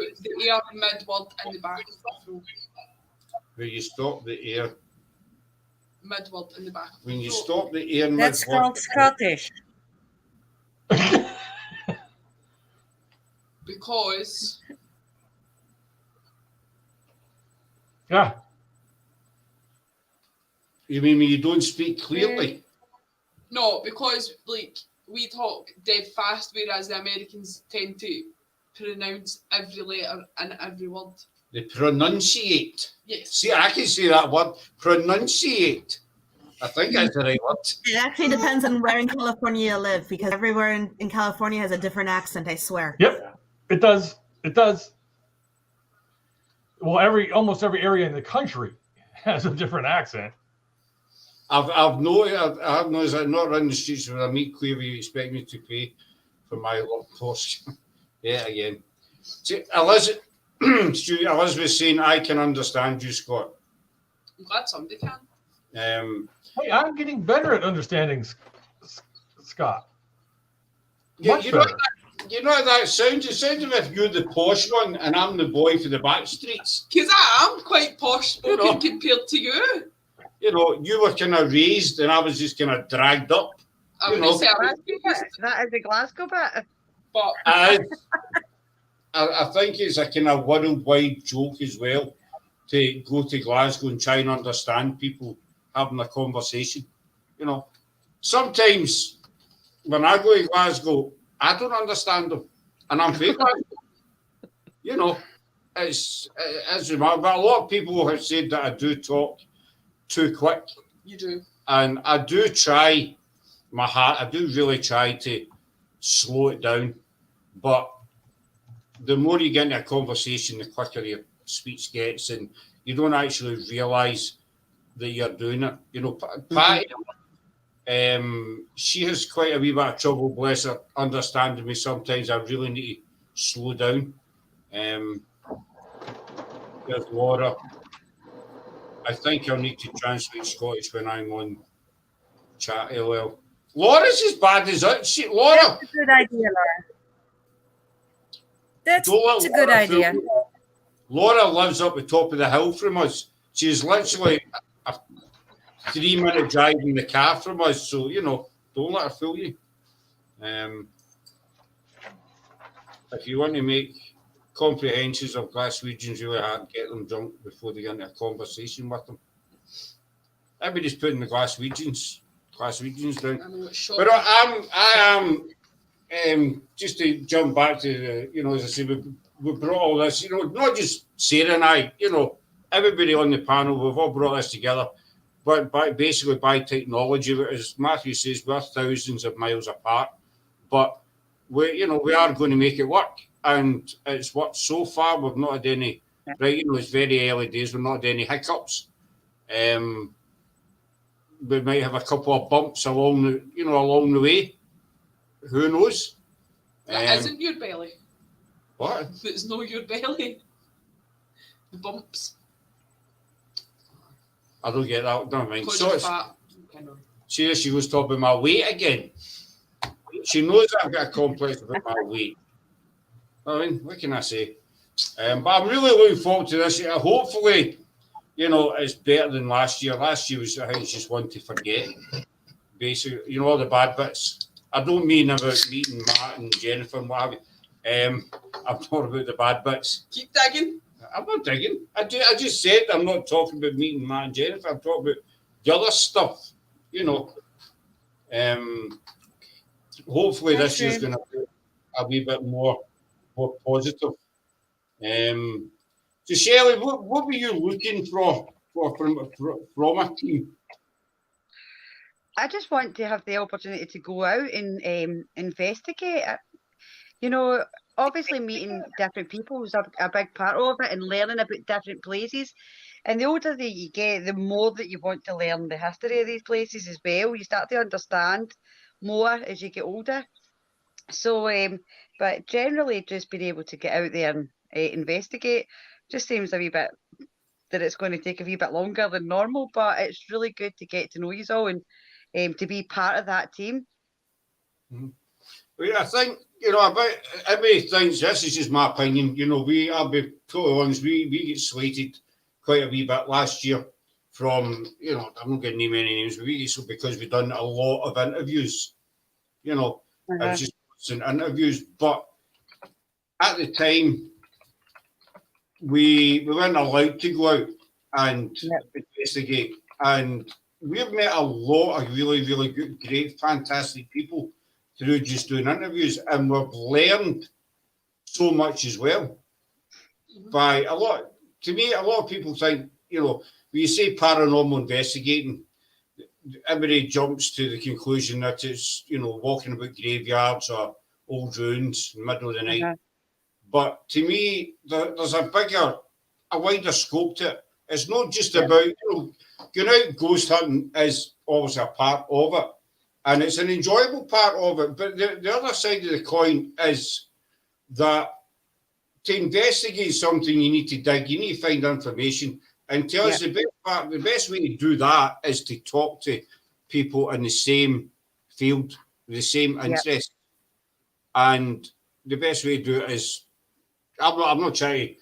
air mid-word in the back of the throat. When you stop the air. Mid-word in the back of the When you throat. stop the air That's called Scottish. Because you mean when you don't speak clearly? no, because like we talk dead fast, whereas the Americans tend to pronounce every letter and every word. They pronunciate. Yes. See, I can say that word, pronunciate. I think that's the right word. It actually depends on where in California you live, because everywhere in California has a different accent, I swear. Yep, it does. It does. Well, almost every area in the country has a different accent. I've noticed that not running the streets when I meet Queer, you expect me to pay for my love post. Yeah, again. See, Elizabeth, Elizabeth's saying, I can understand you, Scott. I'm glad somebody can. Hey, I'm getting better at understanding Scott. Yeah, Much you better. know how that sounds? It sounds as if you're the posh one and I'm the boy for the back streets. Because I am quite posh spoken You know. compared to you. You know, you were kind of raised and I was just kind of dragged up. I You wouldn't know. say I was raised, That is the Glasgow bit. but I think it's a kind of worldwide joke as well to go to Glasgow and try and understand people having a conversation. You know, sometimes when I go to Glasgow, I don't understand them, and I'm fake. You know, it's remarkable. But a lot of people have said that I do talk too quick. you do. And I do try my heart. I do really try to slow it down, but the more you get into a conversation, the quicker your speech gets, and you don't actually realise that you're doing it. You know, Patty, she has quite a wee bit of trouble, bless her, understanding me. Sometimes I really need to slow down. There's Laura. I think I'll need to translate Scottish when I'm on chat LL. Laura's as bad as that. Laura. That's a good idea, Laura. That's a good idea. Laura lives up the top of the hill from us. She's literally a 3-minute drive in the car from us. So, you know, don't let her fool you. If you want to make comprehensions of Glaswegians really hard, get them drunk before they get into a conversation with them. Everybody's putting the Glaswegians down. I know it's short. But I am just to jump back to the, you know, as I say, we brought all this, you know, not just Sarah and I, you know, everybody on the panel, we've all brought this together, but basically by technology, as Matthew says, we're thousands of miles apart, but we are going to make it work, and it's worked so far. We've not had any, right, you know, it's very early days, we've not had any hiccups. We might have a couple of bumps along the way. Who knows? That isn't your belly. What? It's not your belly. The bumps. I don't get that. Never mind. Because So you're it's, fat. Kind of. she was talking about my weight again. She knows I've got a complex about my weight. I mean, what can I say? But I'm really looking forward to this. Hopefully, you know, it's better than last year. Last year was, I think, just one to forget. Basically, you know, all the bad bits. I don't mean about meeting Matt and Jennifer and what have you. I'm talking about the bad bits. Keep digging. I'm not digging. I just said I'm not talking about meeting Matt and Jennifer. I'm talking about the other stuff, you know. Hopefully this year's going to be a wee bit more positive. So Shelley, what were you looking for from a team? I just want to have the opportunity to go out and investigate. You know, obviously meeting different people is a big part of it, and learning about different places. And the older that you get, the more that you want to learn the history of these places as well. You start to understand more as you get older. So, but generally just being able to get out there and investigate just seems a wee bit that it's going to take a wee bit longer than normal, but it's really good to get to know you all and to be part of that team. Mm-hmm. Well, I think, you know, about everybody thinks, this is just my opinion, you know, I'll be totally honest, we get slated quite a wee bit last year from, you know, I'm not going to name any names, but we get so because we've done a lot of interviews, you know, it was just interviews, but at the time, we weren't allowed to go out and investigate, and we've met a lot of really, really good, great, fantastic people through just doing interviews, and we've learned so much as well by a lot. To me, a lot of people think, you know, when you say paranormal investigating, everybody jumps to the conclusion that it's, you know, walking about graveyards or old ruins in the middle of the night. But to me, there's a wider scope to it. It's not just about, you know, going out ghost hunting is always a part of it. And it's an enjoyable part of it. But the other side of the coin is that to investigate something, you need to dig, you need to find information. And to us, the best way to do that is to talk to people in the same field, the same interest. And the best way to do it is, I'm not trying to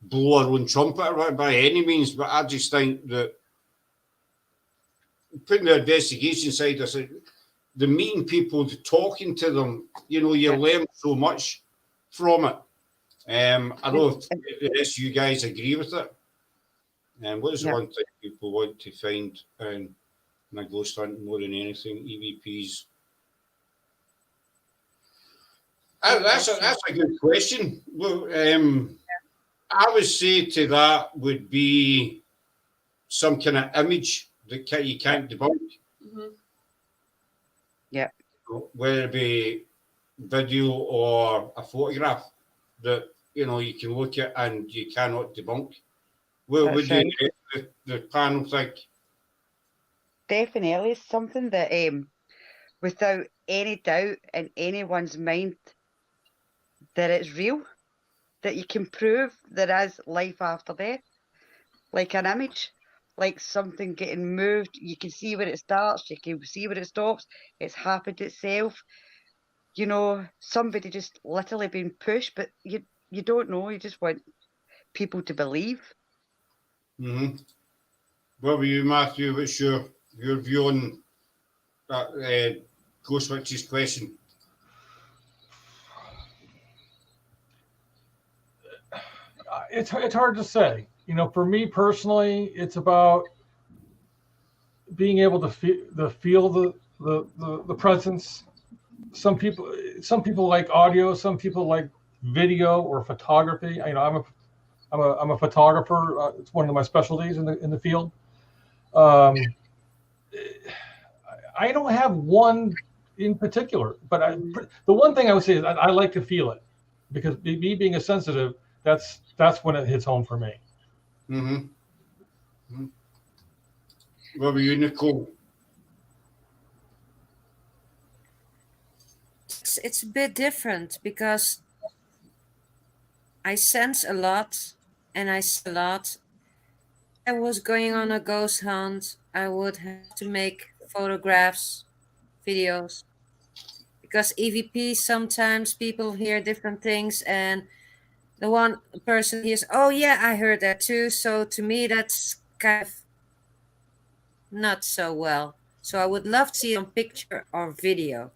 blow our own trumpet by any means, but I just think that putting the investigation side aside, the meeting people, the talking to them, you know, you learn so much from it. I don't know if the rest of you guys agree with it. What is the one thing people want to find in a ghost hunt more than anything? EVPs. That's a good question. Well, I would say to that would be some kind of image that you can't debunk. Whether it be video or a photograph that, you know, you can look at and you cannot debunk. Well, would you the panel think? Definitely something that without any doubt in anyone's mind that it's real, that you can prove there is life after death, like an image, like something getting moved. You can see where it starts, you can see where it stops. It's happened itself. You know, somebody just literally being pushed, but you don't know. You just want people to believe. What about you, Matthew? What's your view on that Ghost Witch's question? It's hard to say. You know, for me personally, it's about being able to feel the presence. Some people like audio. Some people like video or photography. You know, I'm a photographer. It's one of my specialties in the field. I don't have one in particular, but the one thing I would say is I like to feel it, because me being a sensitive, that's when it hits home for me. What about you, Nicole? It's a bit different because I sense a lot and I see a lot. I was going on a ghost hunt. I would have to make photographs, videos, because EVP, sometimes people hear different things, and the one person hears, oh yeah, I heard that too. So to me, that's kind of not so well. So I would love to see it on picture or video.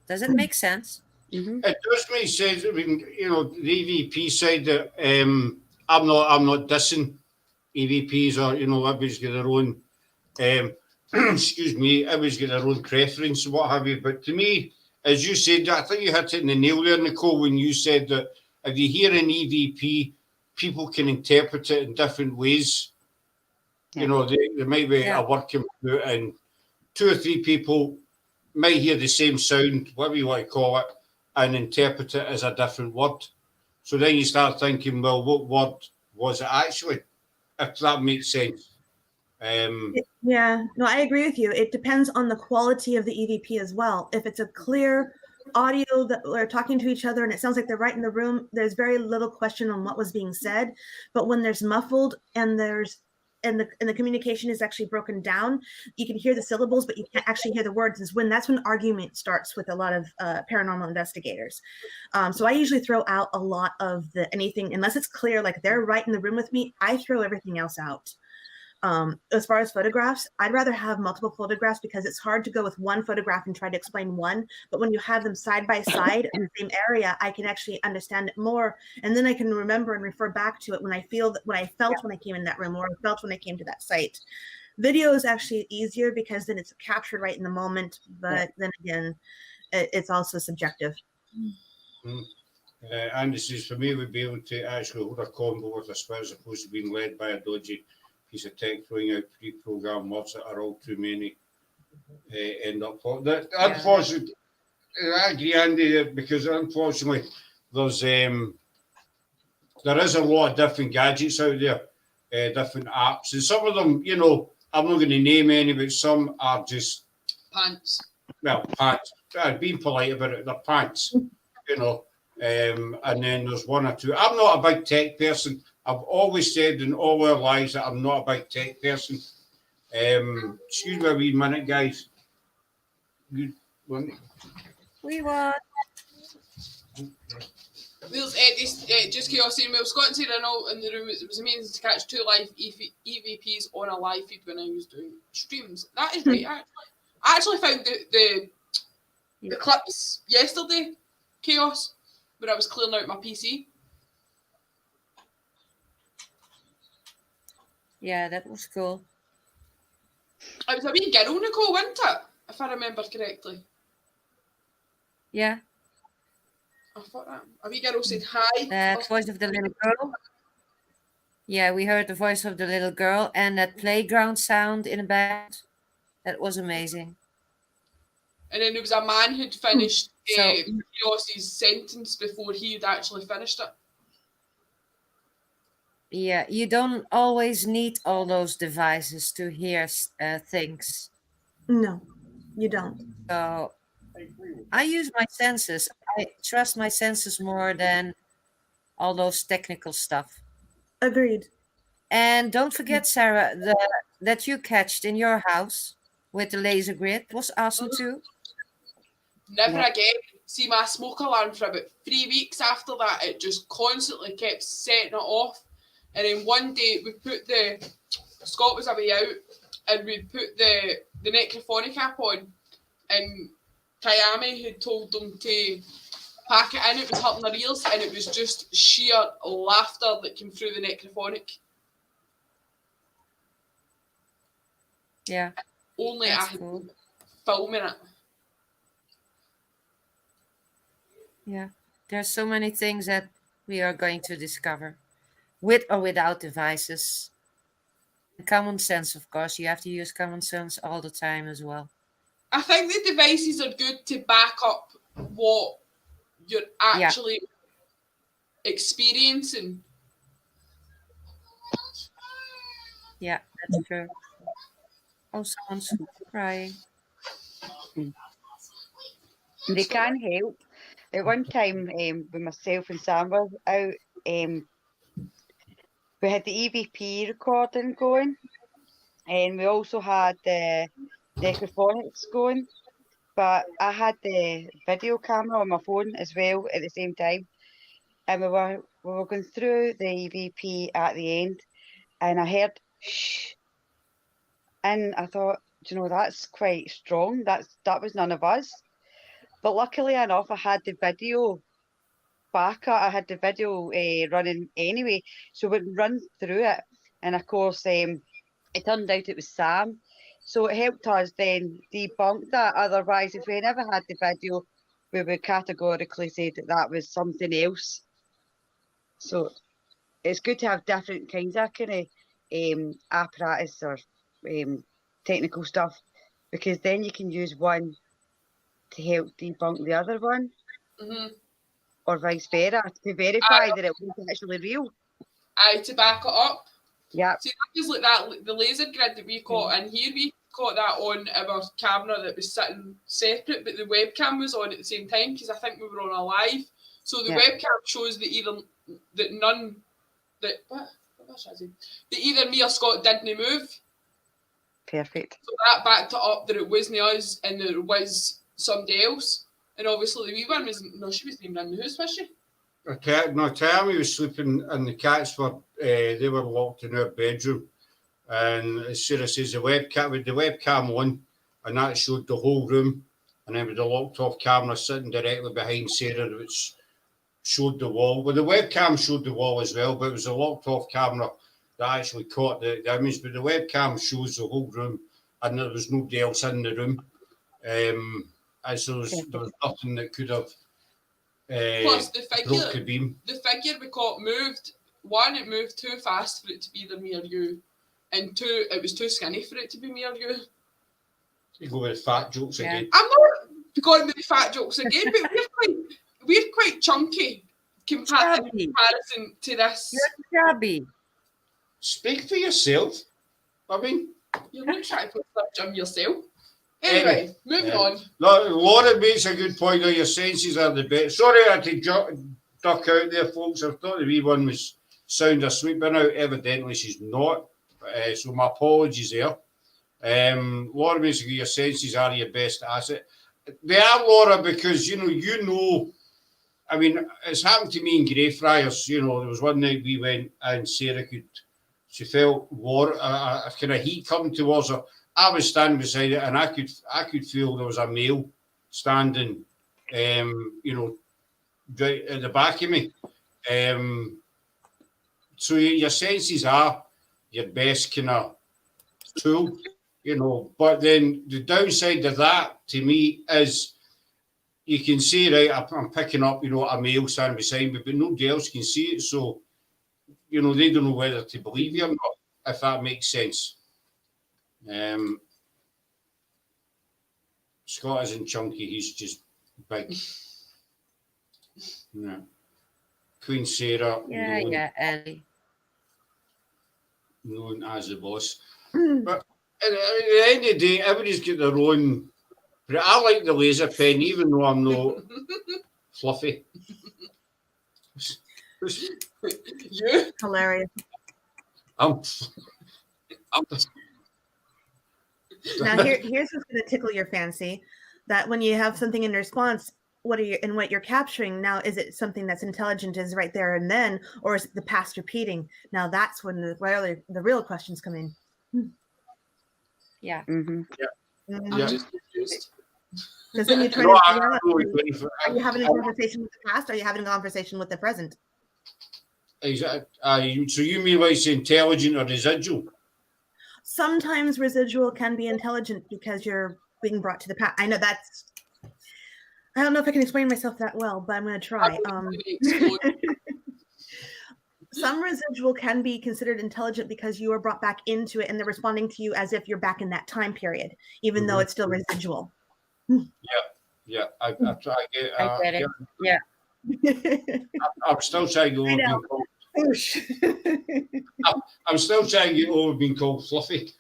Does it make sense? It does make sense. I mean, you know, the EVP side that I'm not dissing EVPs, or, you know, everybody's got their own excuse me, everybody's got their own preference and what have you. But to me, as you said, I think you hit it in the nail there, Nicole, when you said that if you hear an EVP, people can interpret it in different ways. You know, there might be a word come through, and 2 or 3 people might hear the same sound, whatever you want to call it, and interpret it as a different word. So then you start thinking, well, what word was it actually? If that makes sense. Yeah, no, I agree with you. It depends on the quality of the EVP as well. If it's a clear audio that we're talking to each other and it sounds like they're right in the room, there's very little question on what was being said. But when there's muffled and the communication is actually broken down, you can hear the syllables, but you can't actually hear the words. That's when argument starts with a lot of paranormal investigators. So I usually throw out a lot of anything, unless it's clear, like they're right in the room with me, I throw everything else out. As far as photographs, I'd rather have multiple photographs, because it's hard to go with one photograph and try to explain one. But when you have them side by side in the same area, I can actually understand it more. And then I can remember and refer back to it when I felt when I came in that room, or I felt when I came to that site. Video is actually easier because then it's captured right in the moment, but then again, it's also subjective. And this is for me, would be able to actually hold a combo with a spell as opposed to being led by a dodgy piece of tech throwing out pre-programmed words that are all too many. End up unfortunately, I agree, Andy, because unfortunately there is a lot of different gadgets out there, different apps, and some of them, you know, I'm not going to name any, but some are just Pants. well, pants. Being polite about it, they're pants, you know. And then there's one or two. I'm not a big tech person. I've always said in all our lives that I'm not a big tech person. Excuse me a wee minute, guys. Good one. We won. Wheels, just chaos saying, well, Scott and Sarah and all in the room. It was amazing to catch 2 live EVPs on a live feed when I was doing streams. That is right, actually. I actually found the clips yesterday, chaos, when I was clearing out my PC. Yeah, that was cool. It was a wee girl, Nicole, wasn't it? If I remember correctly. Yeah, I thought that. A wee girl said hi. that voice of the little girl. Yeah, we heard the voice of the little girl and that playground sound in the back. That was amazing. And then there was a man who'd finished So- Chaos's sentence before he had actually finished it. Yeah, you don't always need all those devices to hear things. No, you don't. So I use my senses. I trust my senses more than all those technical stuff. Agreed. And don't forget, Sarah, that you catched in your house with the laser grid was awesome too. Never again. See, my smoke alarm for about 3 weeks after that, it just constantly kept setting it off. And then one day we put Scott was away out, and we put the necrophonic app on, and Kayami had told them to pack it in. It was hurting their ears, and it was just sheer laughter that came through the necrophonic. Yeah, Only I that's had cool. filming it. Yeah, there's so many things that we are going to discover, with or without devices. And common sense, of course. You have to use common sense all the time as well. I think the devices are good to back up what you're actually experiencing. Yeah, that's true. Oh, someone's crying. They can help. At one time, when myself and Sam were out, we had the EVP recording going, and we also had the necrophonics going. But I had the video camera on my phone as well at the same time, and we were going through the EVP at the end, and I heard shh, and I thought, do you know, that's quite strong. That was none of us. But luckily enough, I had the video backup. I had the video running anyway, so we would run through it. And of course, it turned out it was Sam. So it helped us then debunk that. Otherwise, if we never had the video, we would categorically say that that was something else. So it's good to have different kinds of apparatus or technical stuff, because then you can use one to help debunk the other one, or vice versa, to verify that it was actually real. To back it up. Yeah. See, that was like that, the laser grid that we caught in here, we caught that on our camera that was sitting separate, but the webcam was on at the same time, because I think we were on a live. So the webcam shows that either me or Scott didn't move. Perfect. So that backed it up that it wasn't us and that it was somebody else. And obviously the wee one she wasn't even in the house, was she? No, Tammy was sleeping, and the cats they were locked in our bedroom. And as Sarah says, with the webcam on, and that showed the whole room. And then with the locked off camera sitting directly behind Sarah, which showed the wall. Well, the webcam showed the wall as well, but it was a locked off camera that actually caught the image, but the webcam shows the whole room, and there was nobody else in the room. And so there was nothing that could have Plus, the broke the beam. figure we caught moved. One, it moved too fast for it to be either me or you, and two, it was too skinny for it to be me or you. You go with fat jokes again. I'm not going with the fat jokes again, but we're quite chunky in comparison to this. You're chubby. Speak for yourself. I mean, you're not trying to put stuff on yourself. Anyway, moving on. Laura makes a good point that your senses are the best. Sorry, I had to duck out there, folks. I thought the wee one was sound asleep, but now evidently she's not. So my apologies there. Laura makes a good, your senses are your best asset. They are, Laura, because you know. I mean, it's happened to me in Greyfriars. You know, there was one night we went and Sarah she felt water, a kind of heat coming towards her. I was standing beside it, and I could feel there was a male standing, you know, right at the back of me. So your senses are your best kind of tool, you know. But then the downside of that, to me, is you can see, right, I'm picking up, you know, a male standing beside me, but nobody else can see it. So, you know, they don't know whether to believe you or not, if that makes sense. Scott isn't chunky, he's just big. Yeah. Queen Sarah, Ellie. known as the boss. But at the end of the day, everybody's got their own. I like the laser pen, even though I'm not fluffy. You? Hilarious. Now here's what's going to tickle your fancy. That when you have something in response, what you're capturing now, is it something that's intelligent, is right there and then, or is it the past repeating? Now that's when the real questions come in. Yeah. Mm-hmm. I'm just confused. Because then you're trying to figure out, are you having a conversation with the past? Or are you having a conversation with the present? Exactly. So you mean like it's intelligent or residual? Sometimes residual can be intelligent because you're being brought to the past. I know that's. I don't know if I can explain myself that well, but I'm going to try. Some residual can be considered intelligent because you are brought back into it and they're responding to you as if you're back in that time period, even though it's still residual. Yeah. I get it. Yeah. I'm still trying to get over being called. I'm still trying to get over being called fluffy.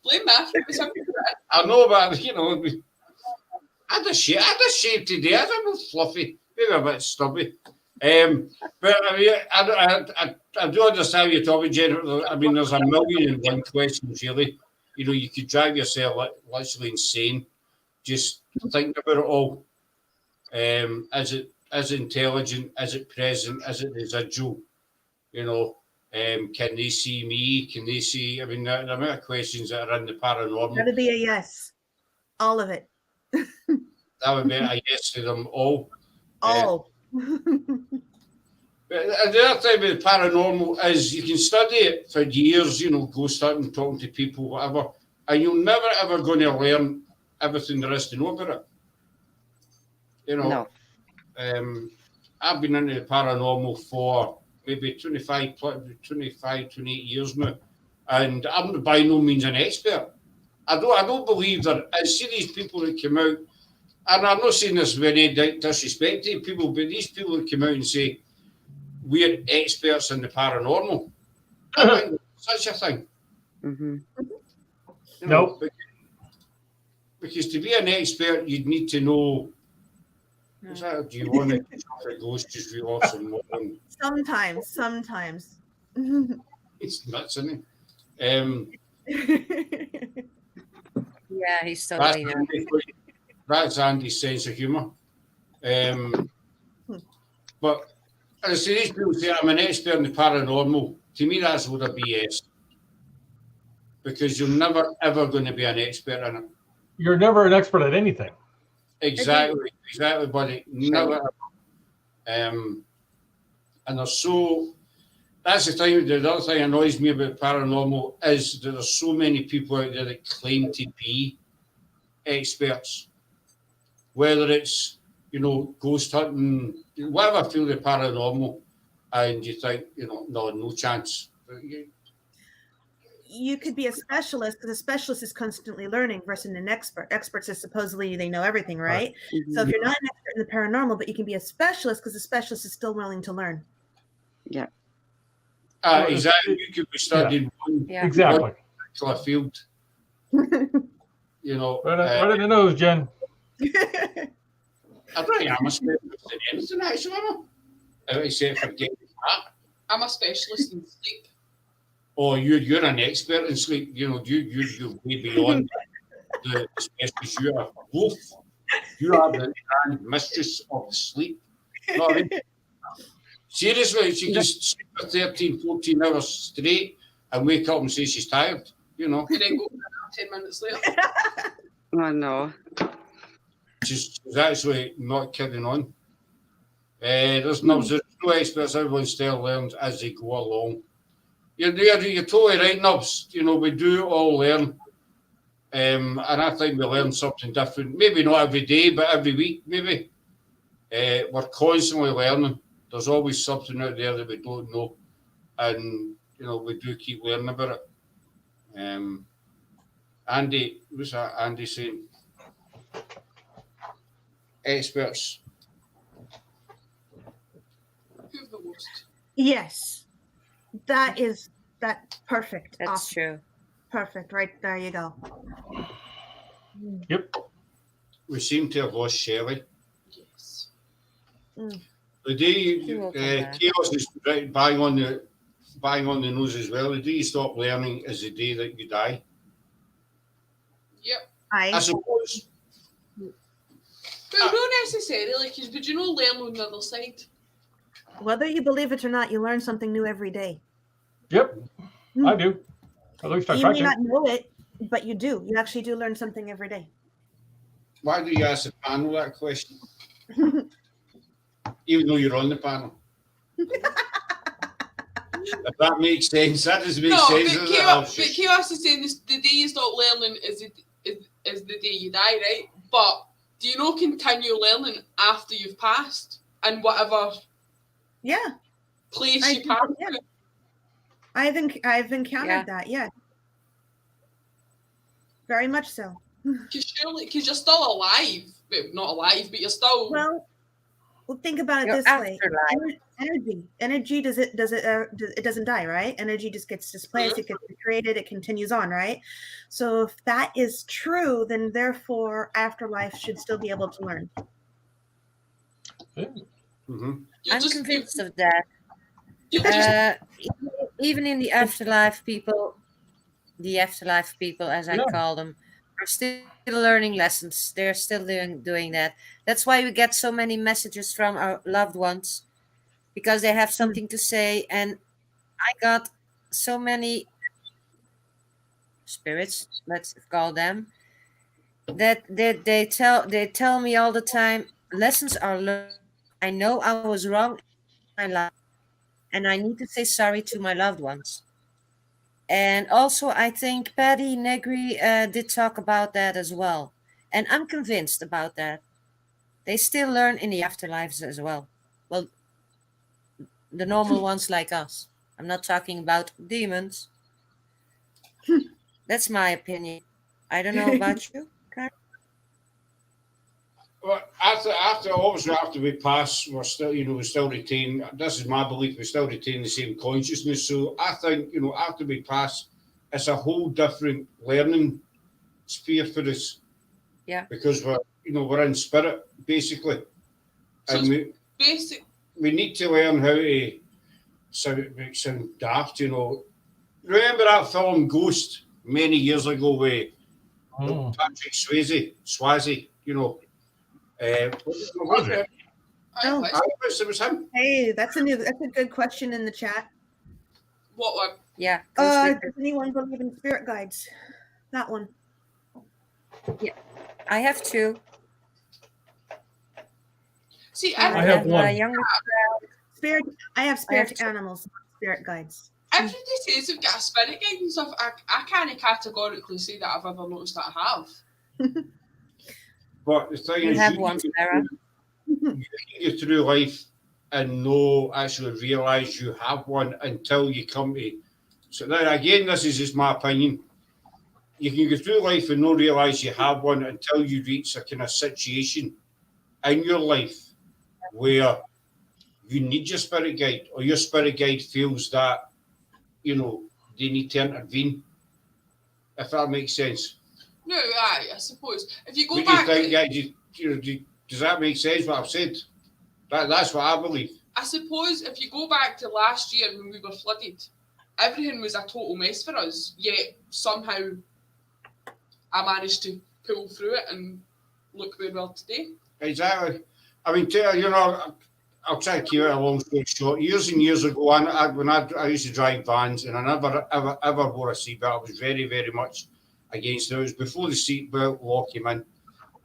Blame Matthew for something. I know, but you know, I had a shave today. I don't know, fluffy, maybe a bit stubby. But I mean, I do understand what you're talking, Jennifer. I mean, there's a million and one questions, really. You know, you could drive yourself literally insane just thinking about it all. Is it intelligent? Is it present? Is it residual? You know, can they see me? Can they see? I mean, the amount of questions that are in the paranormal. That'd be a yes. All of it. That would be a yes to them all. All. But the other thing with paranormal is you can study it for years, you know, ghost hunting, talking to people, whatever, and you're never ever going to learn everything there is to know about it. You know, I've been into the paranormal for maybe 28 years now, and I'm by no means an expert. I don't believe that. I see these people that come out, and I'm not saying this with any disrespect to people, but these people that come out and say, we're experts in the paranormal. I don't think such a thing. Mm-hmm. You know, because to be an expert, you'd need to know. Do you want to a ghost just real awesome? Sometimes. It's nuts, isn't it? Yeah, he's totally nuts. That's Andy's sense of humour. But as I say, these people say I'm an expert in the paranormal. To me, that's what a BS. Because you're never ever going to be an expert in it. You're never an expert at anything. Exactly, buddy. Never. And they're so that's the thing. The other thing that annoys me about paranormal is that there's so many people out there that claim to be experts, whether it's ghost hunting, whatever field of paranormal, and you think no chance. You could be a specialist because a specialist is constantly learning versus an expert. Experts is supposedly they know everything, right? So if you're not an expert in the paranormal, but you can be a specialist because the specialist is still willing to learn. Yeah. Exactly. You could be studying one Exactly. particular field. Right in the nose, Jen. I don't think I'm a specialist in anything, actually. Except for getting that. I'm a specialist in sleep. Oh, you're an expert in sleep. You're way beyond the specialist. You are both. You are the grand mistress of sleep. No, I mean, seriously, she can sleep for 13, 14 hours straight and wake up and say she's tired, And then go for a nap 10 minutes later. Oh, no. She's actually not kidding on. There's no experts. Everyone still learns as they go along. You're totally right, Nubs. We do all learn. And I think we learn something different. Maybe not every day, but every week, maybe. We're constantly learning. There's always something out there that we don't know. And, we do keep learning about it. Andy, what's that Andy saying? Experts. Who's the worst? Yes. That perfect. That's awesome. true. Perfect. Right there you go. Yep. We seem to have lost Shelley. Yes. The day chaos is right bang on the nose as well. The day you stop learning is the day that you die. Yep. I suppose. Well, not necessarily, because would you learn on the other side? Whether you believe it or not, you learn something new every day. Yep. I do. At least I You try may to. not know it, but you do. You actually do learn something every day. Why do you ask the panel that question? Even though you're on the panel. If that makes sense, that doesn't make sense. But chaos is saying this, the day you stop learning is the day you die, right? But do you continue learning after you've passed and whatever place you pass? Yeah. I've encountered that. Yeah. Very much so. Because you're still alive, but not alive, but you're still. Well, think about it Your this way: afterlife. energy it doesn't die, right? Energy just gets displaced, it gets created, it continues on, right? So if that is true, then therefore afterlife should still be able to learn. Mm-hmm. I'm convinced of that. Even in the afterlife, people, as I call them, are still learning lessons. They're still doing that. That's why we get so many messages from our loved ones, because they have something to say. And I got so many spirits, let's call them, that they tell me all the time, lessons are learned. I know I was wrong in my life, and I need to say sorry to my loved ones. And also, I think Patty Negri did talk about that as well. And I'm convinced about that. They still learn in the afterlives as well. Well, the normal ones like us. I'm not talking about demons. That's my opinion. I don't know about you, Karen. Well, obviously after we pass, we still retain. This is my belief. We still retain the same consciousness. So I think after we pass, it's a whole different learning sphere for us. Yeah. Because we're in spirit basically, So and we need to learn how to sound daft. Remember that film Ghost many years ago with Patrick Swayze. Was it? It was him. Hey, that's a good question in the chat. What one? Yeah. Does anyone believe in spirit guides? That one. Yeah. I have two. See, I have one. Spirit. I have spirit animals, spirit guides. Everybody says they've got a spirit guide and stuff. I can't categorically say that I've ever noticed that I have. But the thing You is, have you one, can Sarah. get through life and no actually realise you have one until you come to. So now again, this is just my opinion. You can go through life and not realise you have one until you reach a kind of situation in your life where you need your spirit guide, or your spirit guide feels that, you know, they need to intervene, if that makes sense. No, aye, I suppose. If you go What do you back, think, guys? Does that make sense what I've said? That's what I believe. I suppose if you go back to last year when we were flooded, everything was a total mess for us. Yet somehow I managed to pull through it and look where we are today. Exactly. I mean, you know, I'll try to keep it a long story short. Years and years ago, when I used to drive vans, and I never ever wore a seatbelt. I was very, very much against it. It was before the seatbelt law came in.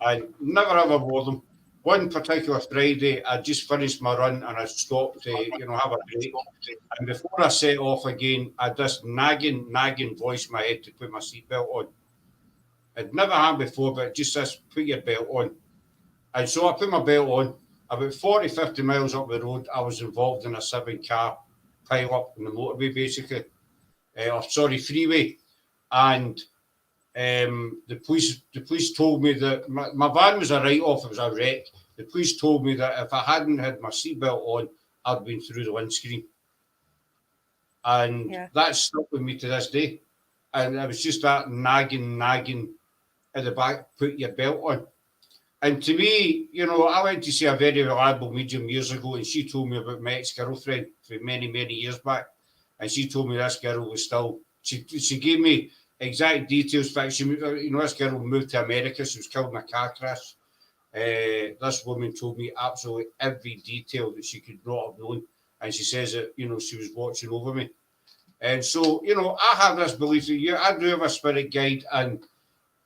I never ever wore them. One particular Friday, I just finished my run and I stopped to, you know, have a break. And before I set off again, I had this nagging voice in my head to put my seatbelt on. It never happened before, but just this, put your belt on. And so I put my belt on. About 40, 50 miles up the road, I was involved in a 7-car pile-up on the motorway, basically. Freeway. And the police told me that my van was a write-off, it was a wreck. The police told me that if I hadn't had my seatbelt on, I'd been through the windscreen. And that's stuck with me to this day. And it was just that nagging at the back, put your belt on. And to me, you know, I went to see a very reliable medium years ago, and she told me about my ex-girlfriend for many, many years back. And she told me this girl was still, she gave me exact details. In fact, she, you know, this girl moved to America. She was killed in a car crash. This woman told me absolutely every detail that she could not have known. And she says that, you know, she was watching over me. And so, you know, I have this belief that I do have a spirit guide, and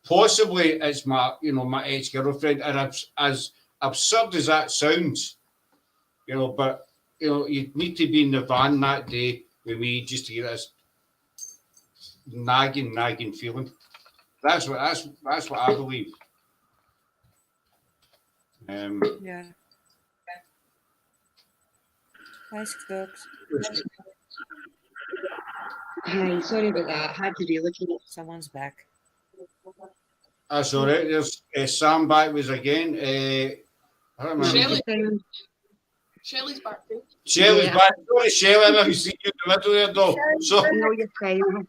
possibly it's my, you know, my ex-girlfriend. And as absurd as that sounds, you know, but, you know, you need to be in the van that day with me just to get this nagging feeling. That's what I believe. Yeah. Hi, Scoops. Hi, sorry about that. I had to relocate. Someone's back. That's all right. There's Sam back with us again. I don't remember. Shelley's back too. Shelley's back. Sorry, Shelley, I never seen you in the middle there, though. So, No, you're fine.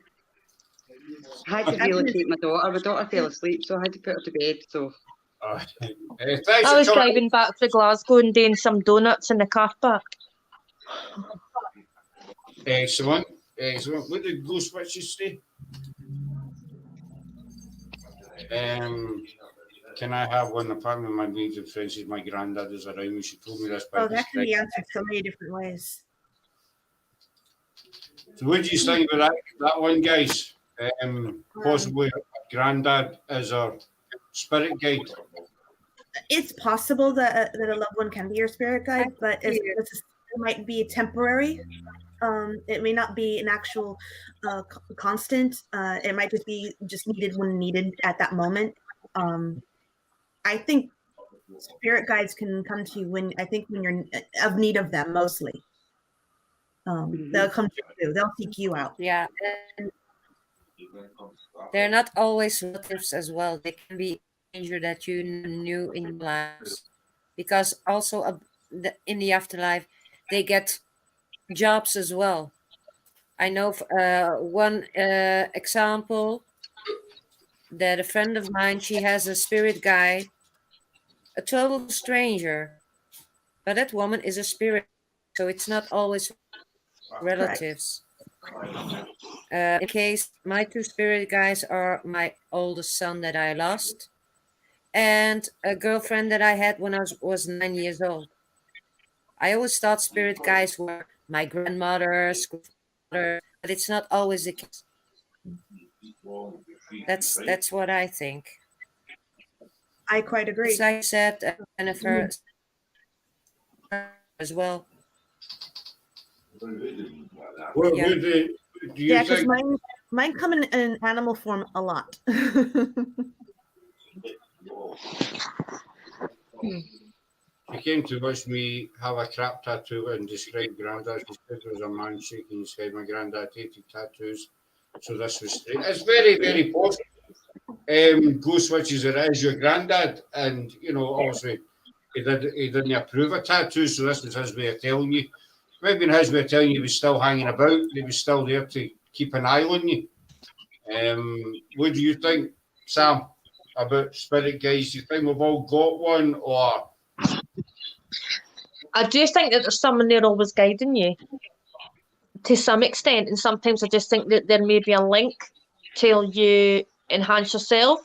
I had to relocate my daughter. My daughter fell asleep, so I had to put her to bed. So thanks I was for coming. driving back from Glasgow and doing some donuts in the car park. Excellent. What did those switches say? Can I have one? Apparently, my means of friends is my granddad is around me. She told me this. Oh, that can be answered so many different ways. So, what do you think about that one, guys? Possibly granddad as a spirit guide. It's possible that a loved one can be your spirit guide, but it might be temporary. It may not be an actual constant. It might just be needed when needed at that moment. I think spirit guides can come to you when you're of need of them mostly. They'll come to you. They'll seek you out. Yeah. And they're not always relatives as well. They can be a stranger that you knew in your lives. Because also in the afterlife, they get jobs as well. I know one example that a friend of mine, she has a spirit guide, a total stranger, but that woman is a spirit, so it's not always relatives. In case my 2 spirit guides are my oldest son that I lost, and a girlfriend that I had when I was 9 years old. I always thought spirit guides were my grandmother's, but it's not always the case. That's what I think. I quite agree. As I said, Jennifer as well. What, Yeah. do you Yeah, because think? mine come in an animal form a lot. She came to wish me have a crap tattoo and describe Grandad. She said there was a man shaking his head. My granddad hated tattoos, so this was straight. It's very, very possible. Go switches it is your granddad, and you know, obviously he didn't approve of tattoos, so this was his way of telling you. Maybe his way of telling you he was still hanging about, he was still there to keep an eye on you. What do you think, Sam, about spirit guides? Do you think we've all got one, or I do think that there's someone there always guiding you to some extent, and sometimes I just think that there may be a link till you enhance yourself.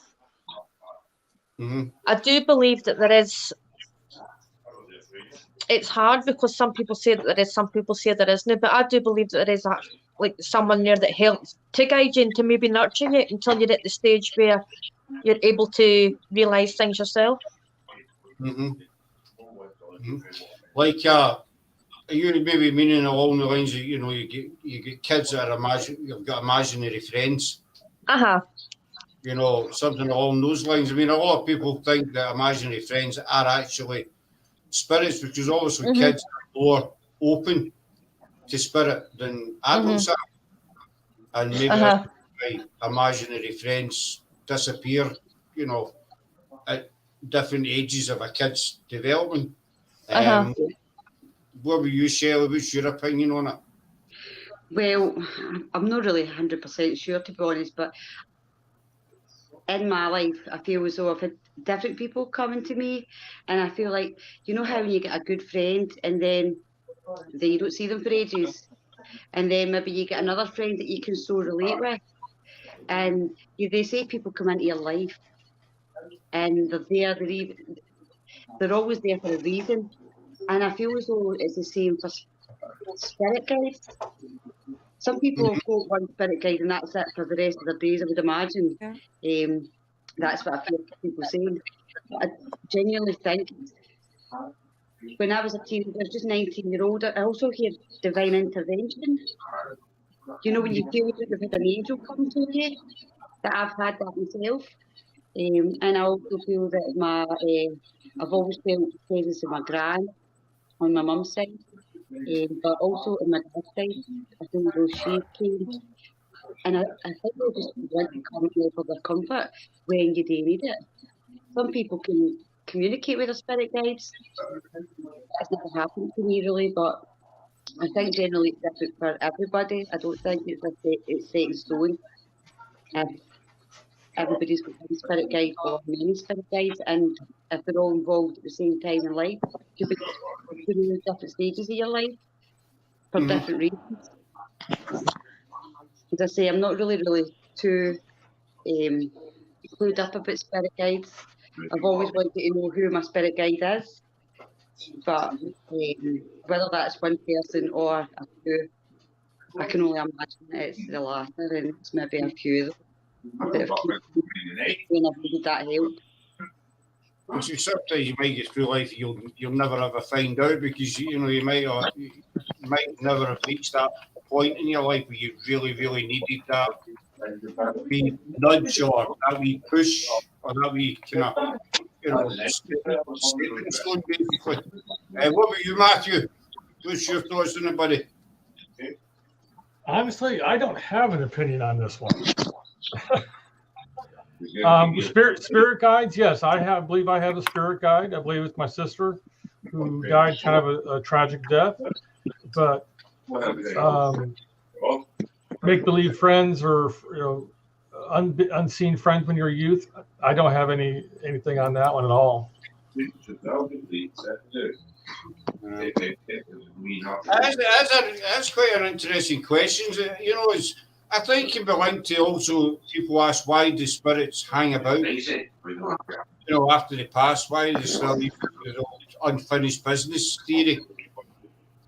Mhm. I do believe that there is. It's hard because some people say that there is, some people say there isn't, but I do believe that there is like someone there that helps to guide you and to maybe nurture you until you're at the stage where you're able to realise things yourself. Mhm. Mhm. Like you maybe meaning along the lines of, you know, you get kids that are you've got imaginary friends, you know, something along those lines. I mean, a lot of people think that imaginary friends are actually spirits, because obviously kids are more open to spirit than adults are, and maybe that's why imaginary friends disappear, you know, at different ages of a kid's development. What were you, Shelley? What's your opinion on it? Well, I'm not really 100% sure, to be honest, but in my life, I feel as though I've had different people coming to me, and I feel like, you know how when you get a good friend and then you don't see them for ages, and then maybe you get another friend that you can so relate with, and they say people come into your life and they're there, they're always there for a reason, and I feel as though it's the same for spirit guides. Some people have got one spirit guide and that's it for the rest of their days, I would imagine. Yeah. That's what I feel people saying. But I genuinely think when I was a teenager, I was just 19-year-old, I also heard divine intervention. You know, when you feel that you've had an angel come to you, that I've had that myself. And I also feel that I've always felt the presence of my gran on my mum's side, but also on my dad's side. I feel those she came. And I think they just want to come and offer their comfort when you do need it. Some people can communicate with their spirit guides. It's never happened to me really, but I think generally it's different for everybody. I don't think it's set in stone. Everybody's got one spirit guide or many spirit guides, and if they're all involved at the same time in life, could be through different stages of your life for different reasons. As I say, I'm not really too clued up about spirit guides. I've always wanted to know who my spirit guide is, but whether that's one person or a few, I can only imagine it's the latter, and it's maybe a few that have kept when I've needed that help. And so sometimes you might get through life, you'll never ever find out, because you know you might never have reached that point in your life where you really needed that wee nudge or that wee push or that wee kind of, you know, stepping stone basically. What about you, Matthew? What's your thoughts on it, buddy? Honestly, I don't have an opinion on this one. Spirit guides, yes, believe I have a spirit guide. I believe it's my sister who died kind of a tragic death. But make believe friends or unseen friends when you're a youth, I don't have anything on that one at all. That's quite an interesting question. You know, I think it can be linked to also people ask why do spirits hang about, you know, after they pass, why they still leave the unfinished business theory.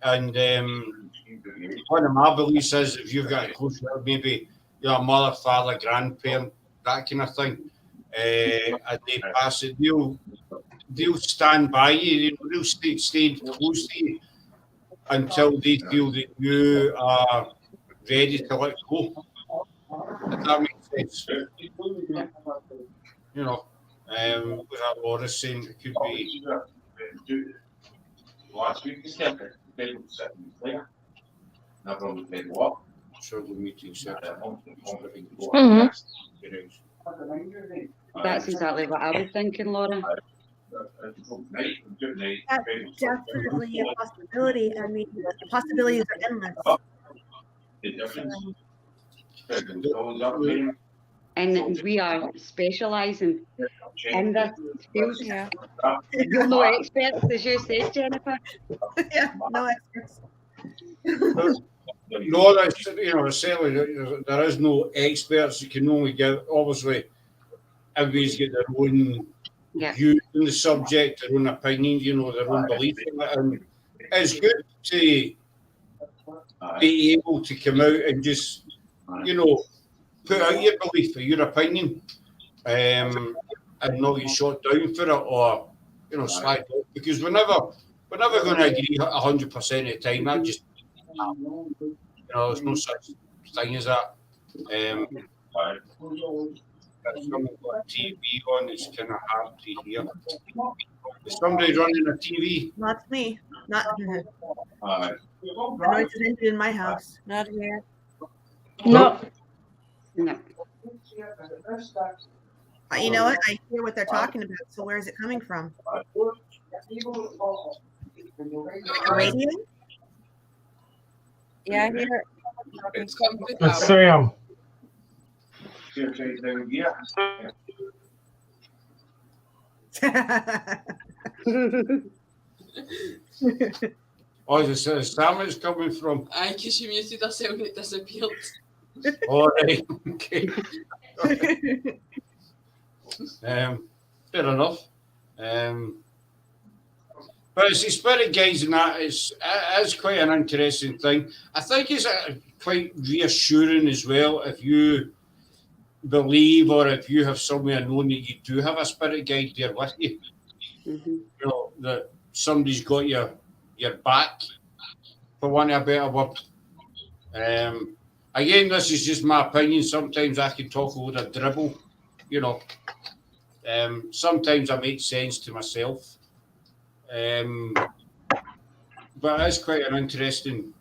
And one of my beliefs is if you've got a close relative, maybe your mother, father, grandparent, that kind of thing, and they pass it, they'll stand by you, they'll stay close to you. until they feel that you are ready to let go. If that makes sense. You know, with that Laura's saying, it could be. Trouble meeting That's exactly what I was thinking, Laura. That's definitely a possibility. I mean, the possibilities are endless. And we are specialising in this field. Yeah. You're no experts, as you said, Jennifer. Yeah, no experts. No, that's, you know, certainly there is no experts. You can only give, obviously, everybody's got their own view on the subject, their own opinion, you know, their own belief in it. And it's good to be able to come out and just, you know, put out your belief or your opinion, and not get shot down for it or, you know, slagged off. Because we're never going to agree 100% of the time. That just, you know, there's no such thing as that. There's someone got TV on, it's kind of hard to hear. Is somebody running a TV? Not me. Not the noise is ended in my house. Not here. No. No. You know what? I hear what they're talking about. So where is it coming from? A radio? Yeah, I hear. It's come to It's Sam. Oh, is it Sam it's coming from? Aye, because she muted herself and it disappeared. All right, okay. Fair enough. But it's the spirit guides and that is quite an interesting thing. I think it's quite reassuring as well if you believe or if you have somewhere known that you do have a spirit guide there with you. You know, that somebody's got your back, for want of a better word. Again, this is just my opinion. Sometimes I can talk a load of dribble, you know. Sometimes I make sense to myself. But it's quite an interesting.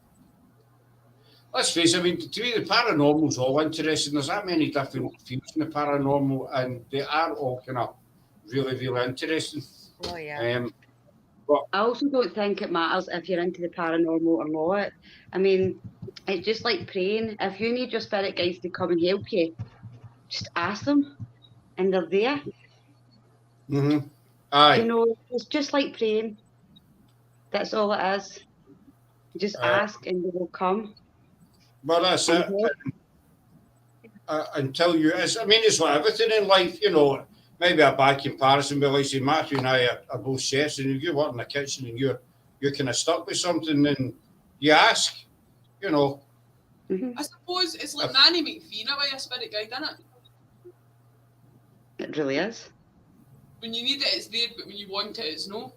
Let's face it, I mean, to me, the paranormal's all interesting. There's that many different fields in the paranormal, and they are all kind of really, really interesting. Oh, yeah. But I also don't think it matters if you're into the paranormal or not. I mean, it's just like praying. If you need your spirit guides to come and help you, just ask them, and they're there. Mm-hmm. Aye. You know, it's just like praying. That's all it is. Just ask, and they will come. But that's it. Until you, I mean, it's like everything in life, you know. Maybe a bad comparison, but like say, Matthew and I are both chefs, and if you work in the kitchen and you're kind of stuck with something, then you ask, you know. I suppose it's like Nanny McPhee in a way, a spirit guide, isn't it? It really is. When you need it, it's there, but when you want it, it's no.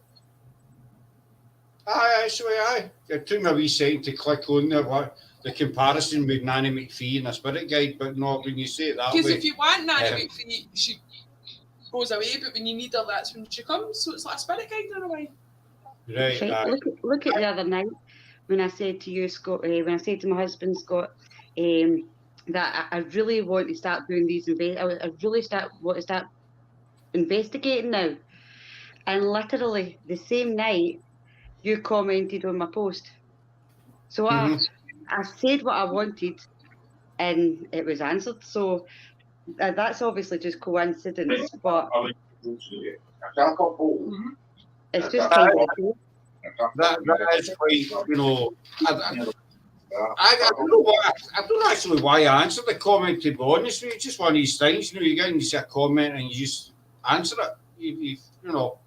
Aye, actually, aye. It took me a wee second to click on the comparison with Nanny McPhee and a spirit guide, but not when you say it that way. Because if you want Nanny McPhee, she goes away, but when you need her, that's when she comes. So it's like a spirit guide in a way. Right. Look at the other night when I said to you, Scott, when I said to my husband, Scott, that I really want to start doing these, I really want to start investigating now. And literally the same night, you commented on my post. So I said what I wanted, and it was answered. So that's obviously just coincidence, but it's just kind of cool. That is quite, you know. I don't know why. I don't know actually why I answered the comment. To be honest, it's just one of these things. You know, you get and you see a comment and you just answer it. You know,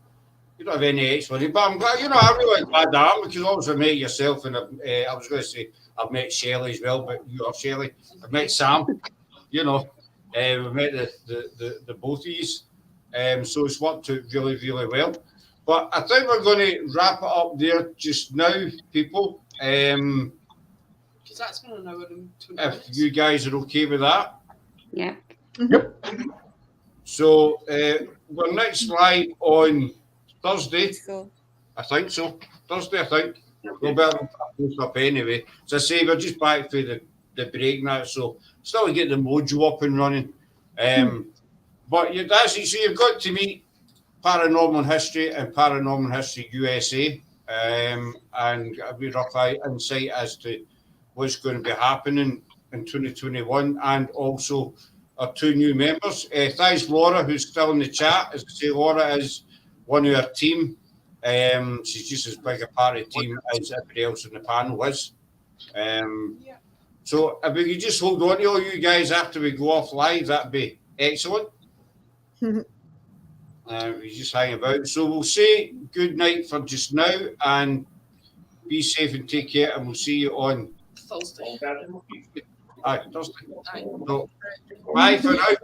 you don't have any explanation. But I'm glad. You know, I'm really glad I am, because obviously I met yourself, and I was going to say I've met Shelley as well, but you are Shelley. I've met Sam. You know, we've met the both of you. So it's worked out really, really well. But I think we're going to wrap it up there just now, people. Because that's been an hour and 20 If minutes. you guys are okay with that. Yeah. So we're next live on Thursday. Let's go. I think so. Thursday, I think. We'll better post up anyway. So I say we're just back for the break now, so still get the mojo up and running. But that's it. So you've got to meet Paranormal History and Paranormal History USA, and a wee rough insight as to what's going to be happening in 2021, and also our two new members. Thanks, Laura, who's still in the chat. As I say, Laura is one of our team. She's just as big a part of the team as everybody else in the panel is. So if we could just hold on to all you guys after we go off live, that'd be excellent. We just hang about. So we'll say good night for just now, and be safe and take care, and we'll see you on Thursday. Thursday. So, bye for now.